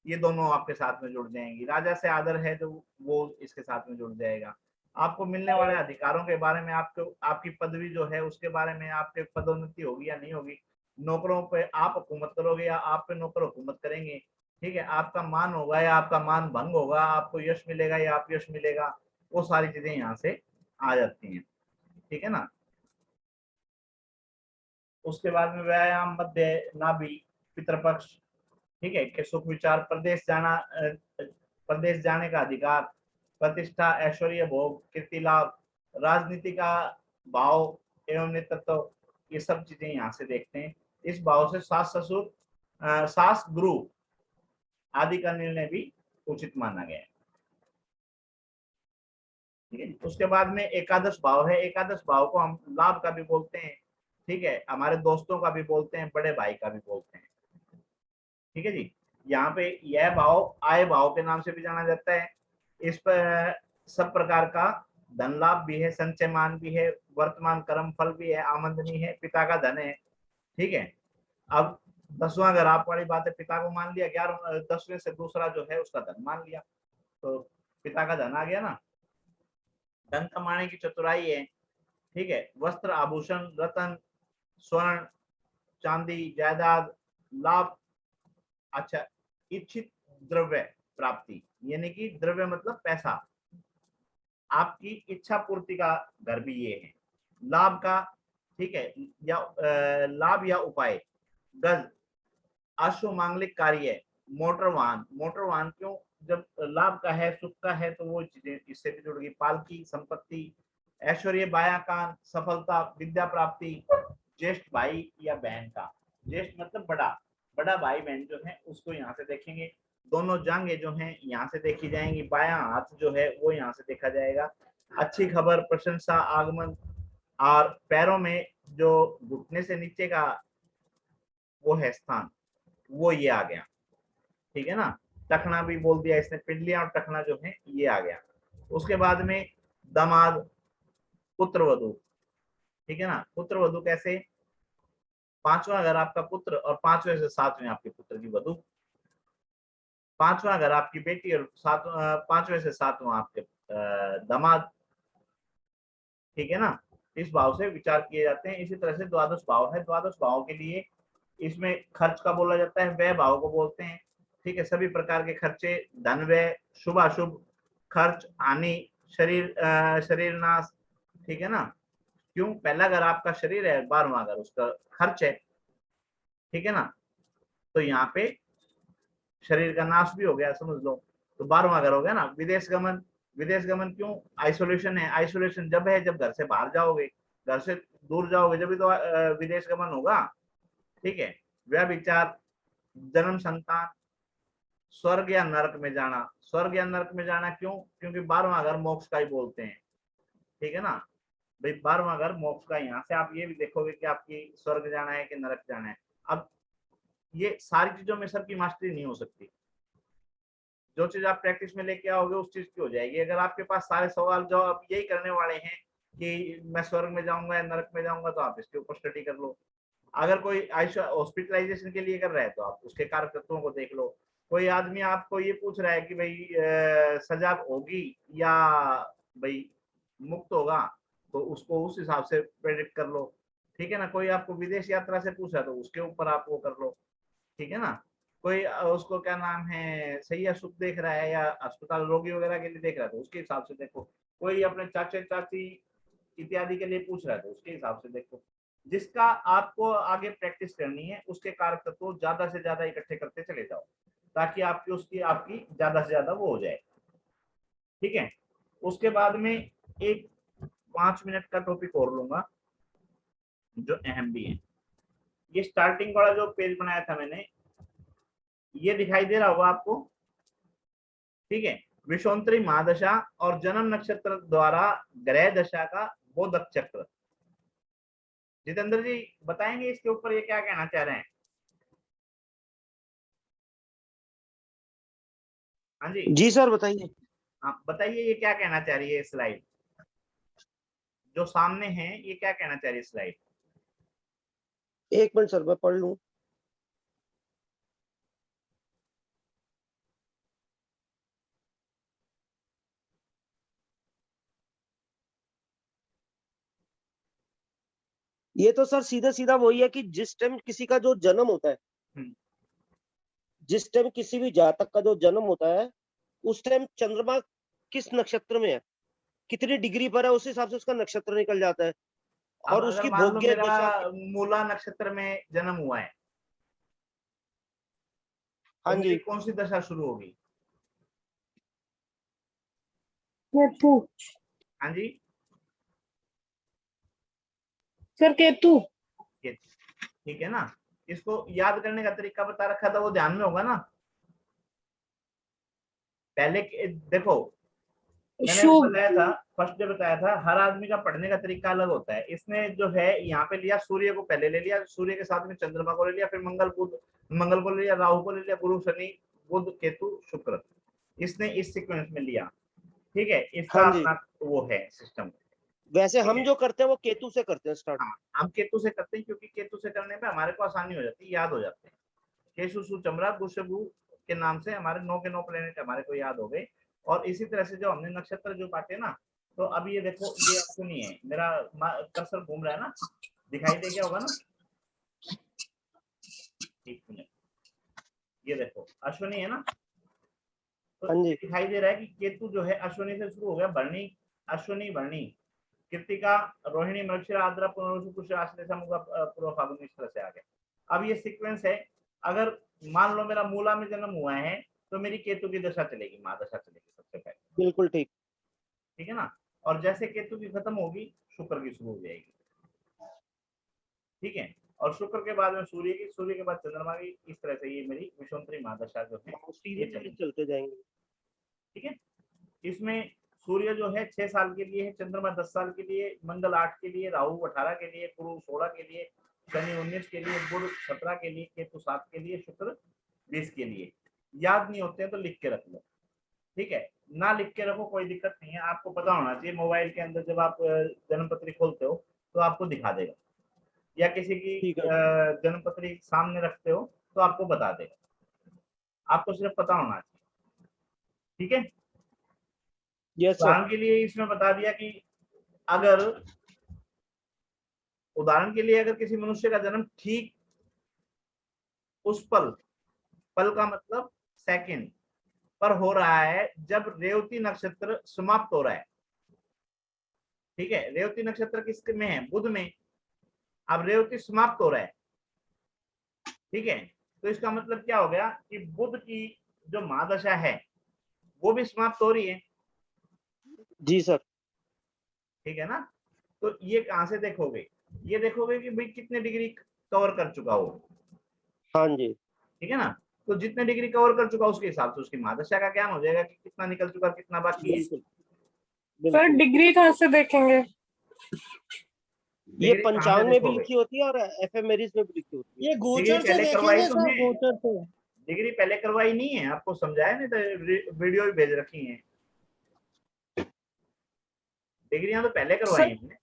ये दोनों आपके साथ में जुड़ जाएंगी। राजा से आदर है जो वो इसके साथ में जुड़ जाएगा। आपको मिलने वाले अधिकारों के बारे में, आपको आपकी पदवी जो है उसके बारे में, आपके पदोन्नति होगी या नहीं होगी, नौकरों पे आप हुकूमत करोगे या आप पे नौकर हुकूमत करेंगे। ठीक है, आपका मान होगा या आपका मान भंग होगा, आपको यश मिलेगा या आप यश मिलेगा, वो सारी चीजें यहाँ से आ जाती हैं। ठीक है ना, उसके बाद में व्यायाम, मध्य, नाभि, पितृपक्ष। ठीक है, कि सुख विचार, प्रदेश जाने का अधिकार, प्रतिष्ठा, ऐश्वर्य, भोग, कीर्ति लाभ, राजनीति का भाव एवं नेतृत्व, ये सब चीजें यहाँ से देखते हैं। इस भाव से सास ससुर, सास गुरु आदि का निर्णय भी उचित माना गया है। ठीक है, उसके बाद में एकादश भाव है। एकादश भाव को हम लाभ का भी बोलते हैं, ठीक है, हमारे दोस्तों का भी बोलते हैं, बड़े भाई का भी बोलते हैं। ठीक है जी, यहाँ पे यह भाव आय भाव के नाम से भी जाना जाता है। इस पर सब प्रकार का धन लाभ भी है, संचय मान भी है, वर्तमान कर्म फल भी है, आमदनी है, पिता का धन है। ठीक है, अब 10वां घर आप वाली बात है, पिता को मान लिया, 10वें से दूसरा जो है उसका धन मान लिया, तो पिता का धन आ गया ना। धन कमाने की चतुराई है। ठीक है, वस्त्र, आभूषण, रतन, स्वर्ण, चांदी, जायदाद, लाभ। अच्छा, इच्छित द्रव्य प्राप्ति, यानी कि द्रव्य मतलब पैसा, आपकी इच्छा पूर्ति का घर भी ये है। लाभ का, ठीक है, या लाभ या उपाय, गज, अश्व मांगलिक कार्य, मोटर वाहन। मोटर वाहन क्यों? जब लाभ का है, सुख का है, तो वो चीजें इससे भी जुड़ गई। पालकी, संपत्ति, ऐश्वर्य, बायाकान, सफलता, विद्या प्राप्ति, ज्येष्ठ भाई या बहन का। ज्येष्ठ मतलब बड़ा, बड़ा भाई बहन जो है उसको यहाँ से देखेंगे। दोनों जांघें जो हैं यहाँ से देखी जाएंगी, बायां हाथ जो है वो यहाँ से देखा जाएगा। अच्छी खबर, प्रशंसा, आगमन, और पैरों में जो घुटने से नीचे का वो है स्थान, वो ये आ गया। ठीक है ना, टखना भी बोल दिया इसने, पिंडलियां और टखना जो है ये आ गया। उसके बाद में दामाद, पुत्र वधु, ठीक है ना। पुत्र वधु कैसे, पांचवा अगर आपका पुत्र और पांचवें से सातवें आपके पुत्र की वधु, पांचवा अगर आपकी बेटी और पांचवें से सातवां आपके दामाद, ठीक है ना। इस भाव से विचार किए जाते हैं। इसी तरह से द्वादश भाव है, द्वादश भाव के लिए इसमें खर्च का बोला जाता है, व्यय भाव को बोलते हैं, ठीक है। सभी प्रकार के खर्चे, धन व्यय, शुभ अशुभ खर्च, हानि, शरीर नाश, ठीक है ना। क्यों, पहला घर आपका शरीर है, 12वां घर उसका खर्च है, ठीक है ना। तो यहाँ पे शरीर का नाश भी हो गया समझ लो, तो 12वां घर हो गया ना। विदेश गमन, विदेश गमन क्यों, आइसोलेशन है, आइसोलेशन जब है जब घर से बाहर जाओगे, घर से दूर जाओगे जब भी तो विदेश गमन होगा, ठीक है। व्यभिचार, जन्म संतान, स्वर्ग या नरक में जाना, स्वर्ग या नरक में जाना क्यों, क्योंकि 12वां घर मोक्ष का ही बोलते हैं, ठीक है ना भाई। 12वां घर मोक्ष का, यहाँ से आप ये भी देखोगे कि आपकी स्वर्ग जाना है कि नरक जाना है। अब ये सारी चीजों में सबकी मास्टरी नहीं हो सकती, जो चीज आप प्रैक्टिस में लेके आओगे उस चीज की हो जाएगी। अगर आपके पास सारे सवाल जो आप यही करने वाले हैं कि मैं स्वर्ग में जाऊंगा या नरक में जाऊंगा, तो आप इसके ऊपर स्टडी कर लो। अगर कोई हॉस्पिटलाइजेशन के लिए कर रहा है तो आप उसके कारक तत्वों को देख लो। कोई आदमी आपको ये पूछ रहा है कि भाई सजा होगी या भाई मुक्त होगा, तो उसको उस हिसाब से प्रेडिक्ट कर लो, ठीक है ना। कोई आपको विदेश यात्रा से पूछ रहा है तो उसके ऊपर आप वो कर लो, ठीक है ना। कोई उसको क्या नाम है सैया सुख देख रहा है या अस्पताल रोगी वगैरह के लिए देख रहा है तो उसके हिसाब से देखो। कोई अपने चाचे चाची इत्यादि के लिए पूछ रहा है तो उसके हिसाब से देखो। जिसका आपको आगे प्रैक्टिस करनी है उसके कारक तत्व ज्यादा से ज्यादा इकट्ठे करते चले जाओ, ताकि आपकी ज्यादा से ज्यादा वो हो जाए, ठीक है। उसके बाद में एक 5 मिनट का टॉपिक और लूंगा जो अहम भी है। ये स्टार्टिंग वाला जो पेज बनाया था मैंने, ये दिखाई दे रहा होगा आपको, ठीक है। विषोंतरी महादशा और जन्म नक्षत्र द्वारा ग्रह दशा का बोधक चक्र। जितेंद्र जी बताएंगे इसके ऊपर ये क्या कहना चाह रहे हैं। हाँ जी सर बताइए। हाँ बताइए, ये क्या कहना चाह रही है स्लाइड जो सामने है, ये क्या कहना चाह रही है स्लाइड। एक मिनट सर मैं पढ़ लूं। ये तो सर सीधा सीधा वही है कि जिस टाइम किसी का जो जन्म होता है, जिस टाइम किसी भी जातक का जो जन्म होता है, उस टाइम चंद्रमा किस नक्षत्र में है, कितनी डिग्री पर है, उस हिसाब से उसका नक्षत्र निकल जाता है। और उसकी भोग्य दशा, मूला नक्षत्र में जन्म हुआ है, हाँ जी, कौन सी दशा शुरू होगी। केतु। हाँ जी सर केतु। ठीक है ना। इसको याद करने का तरीका बता रखा था, वो ध्यान में होगा ना। पहले देखो मैंने बताया था, फर्स्ट डे बताया था, हर आदमी का पढ़ने का तरीका अलग होता है। इसने जो है यहाँ पे लिया, सूर्य को पहले ले लिया, सूर्य के साथ में चंद्रमा को ले लिया, फिर मंगल को ले लिया, राहु को ले लिया, गुरु शनि बुध केतु शुक्र, इसने इस सीक्वेंस में लिया, ठीक है। इसका हाँ जी। अपना वो है सिस्टम। वैसे हम जो करते हैं वो केतु से करते हैं स्टार्ट। हाँ हम केतु से करते हैं, क्योंकि केतु से करने में हमारे को आसानी हो जाती है, याद हो जाते हैं। केशु सुचमरा गुशबु के नाम से हमारे 9 के 9 प्लेनेट हमारे को याद हो गए। और इसी तरह से जो हमने नक्षत्र जो बांटे ना, तो अब ये देखो, ये अश्विनी है, मेरा कर्सर घूम रहा है ना, दिखाई दे गया होगा ना। एक मिनट, ये देखो अश्विनी है ना, तो दिखाई दे रहा है कि केतु जो है अश्विनी से शुरू हो गया, भरणी अश्विनी भरणी कृतिका रोहिणी मृगशिरा आद्रा पुनर्वसु पुष्य आश्लेषा मुगा पूर्व फाल्गुन, इस तरह से आ गया। अब ये सीक्वेंस है। अगर मान लो मेरा मूला में जन्म हुआ है तो मेरी केतु की दशा चलेगी, महादशा चलेगी सबसे पहले, बिल्कुल ठीक, ठीक है ना। और जैसे केतु की खत्म होगी शुक्र की शुरू हो जाएगी, ठीक है। और शुक्र के बाद में सूर्य की, सूर्य के बाद चंद्रमा की, इस तरह से ये मेरी विषुवंतरी महादशा जो है सीधे चलते जाएंगे, ठीक है। इसमें सूर्य जो है 6 साल के लिए है, चंद्रमा 10 साल के लिए, मंगल 8 के लिए, राहु 18 के लिए, गुरु 16 के लिए, शनि 19 के लिए, बुध 17 के लिए, केतु 7 के लिए, शुक्र 20 के लिए। याद नहीं होते हैं तो लिख के रख लो, ठीक है। ना लिख के रखो कोई दिक्कत नहीं है, आपको पता होना चाहिए। मोबाइल के अंदर जब आप जन्म पत्री खोलते हो तो आपको दिखा देगा, या किसी की ठीक है। जन्म पत्री सामने रखते हो तो आपको बता देगा, आपको सिर्फ पता होना चाहिए, ठीक है। Yes sir. उदाहरण के लिए इसमें बता दिया कि अगर उदाहरण के लिए अगर किसी मनुष्य का जन्म ठीक उस पल, पल का मतलब सेकंड पर हो रहा है जब रेवती नक्षत्र समाप्त हो रहा है, ठीक है। रेवती नक्षत्र किसके में है? बुध में। अब रेवती समाप्त हो रहा है, ठीक है। तो इसका मतलब क्या हो गया कि बुध की जो महादशा है वो भी समाप्त हो रही है, जी सर। ठीक है ना। तो ये कहां से देखोगे? ये देखोगे कि भाई कितने डिग्री कवर कर चुका हो, हाँ जी। ठीक है ना। तो जितने डिग्री कवर कर चुका उसके हिसाब से उसकी महादशा का ज्ञान हो जाएगा कि कितना निकल चुका, कितना बाकी है। बिल्कुल सर बिल्कुल। डिग्री कहाँ से देखेंगे? ये डिग्री कहाँ से पंचांग में भी देखोगे? लिखी होती है और एफएमएरीज में भी लिखी होती है। ये डिग्री गोचर से पहले करवाई देखेंगे तो सर, है, गोचर से। डिग्री पहले करवाई नहीं है, आपको समझाया नहीं तो वीडियो भी भेज रखी है। डिग्रियां तो पहले करवाई है हमने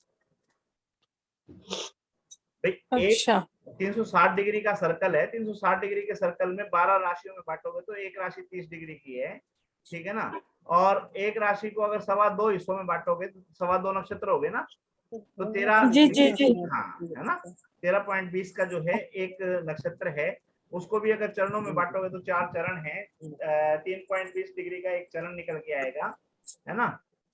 भाई। एक अच्छा 360 डिग्री का सर्कल है, 360 डिग्री के सर्कल में 12 राशियों में बांटोगे तो एक राशि 30 डिग्री की है, ठीक है ना। और एक राशि को अगर 2.25 हिस्सों में बांटोगे तो 2.25 नक्षत्र हो गए ना, तो 13, जी जी जी। हाँ है ना, 13.20 का जो है एक नक्षत्र है। उसको भी अगर चरणों में बांटोगे तो 4 चरण है, 3.20 डिग्री का एक चरण निकल के आएगा, है ना।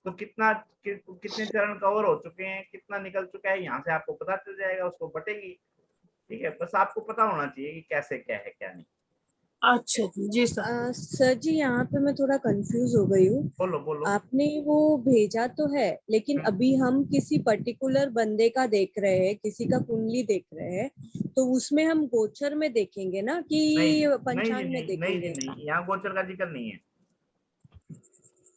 तो कितने चरण कवर हो चुके हैं, कितना निकल चुका है, यहाँ से आपको पता चल जाएगा, उसको बटेगी, ठीक है। बस आपको पता होना चाहिए कि कैसे क्या है क्या नहीं। अच्छा जी सर। सर जी यहाँ पे मैं थोड़ा कंफ्यूज हो गई हूँ। बोलो बोलो। आपने वो भेजा तो है, लेकिन अभी हम किसी पर्टिकुलर बंदे का देख रहे हैं, किसी का कुंडली देख रहे हैं, तो उसमें हम गोचर में देखेंगे ना कि नहीं पंचांग नहीं में नहीं नहीं देखेंगे? नहीं, यहाँ गोचर का जिक्र नहीं है,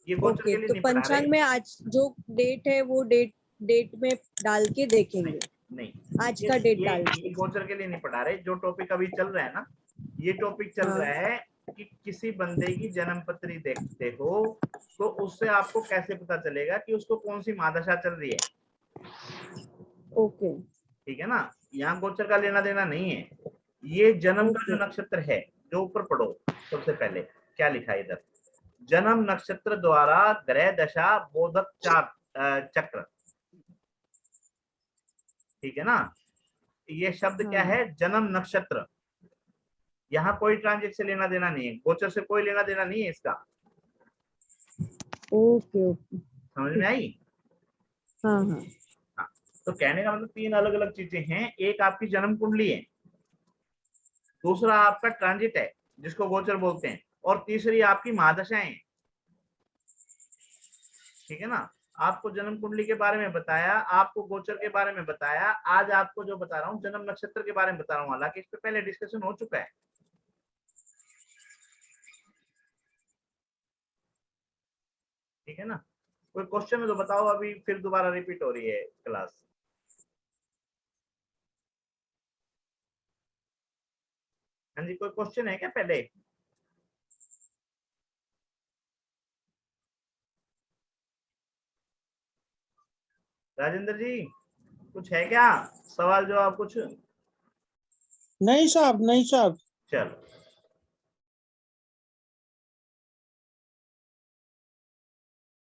ये गोचर ओके, के लिए तो नहीं पढ़ा रहे। पंचांग में आज जो डेट है वो डेट में डाल के देखेंगे, नहीं, आज का डेट डाल ये के। गोचर के लिए नहीं पढ़ा रहे। जो टॉपिक अभी चल रहा है ना, ये टॉपिक चल हाँ। रहा है कि किसी बंदे की जन्म पत्री देखते हो तो उससे आपको कैसे पता चलेगा कि उसको कौन सी महादशा चल रही है, ओके ठीक है ना। यहाँ गोचर का लेना देना नहीं है। ये जन्म का जो ओके। नक्षत्र है, जो ऊपर पढ़ो सबसे पहले क्या लिखा है इधर, जन्म नक्षत्र द्वारा ग्रह दशा बोधक चक्र, ठीक है ना। ये शब्द क्या हाँ है? जन्म नक्षत्र। यहाँ कोई ट्रांजिट से लेना देना नहीं है, गोचर से कोई लेना देना नहीं है इसका, ओके ओके। समझ में आई? हाँ हाँ। हाँ। तो कहने का मतलब 3 अलग अलग चीजें हैं। एक आपकी जन्म कुंडली है, दूसरा आपका ट्रांजिट है जिसको गोचर बोलते हैं, और तीसरी आपकी महादशाएं हैं, ठीक है ना। आपको जन्म कुंडली के बारे में बताया, आपको गोचर के बारे में बताया, आज आपको जो बता रहा हूँ जन्म नक्षत्र के बारे में बता रहा हूँ, हालांकि इस पे पहले डिस्कशन हो चुका है, ठीक है ना। कोई क्वेश्चन है तो बताओ, अभी फिर दोबारा रिपीट हो रही है क्लास। हाँ जी, कोई क्वेश्चन है क्या पहले? राजेंद्र जी कुछ है क्या, सवाल जवाब कुछ? नहीं साहब, नहीं साहब। चलो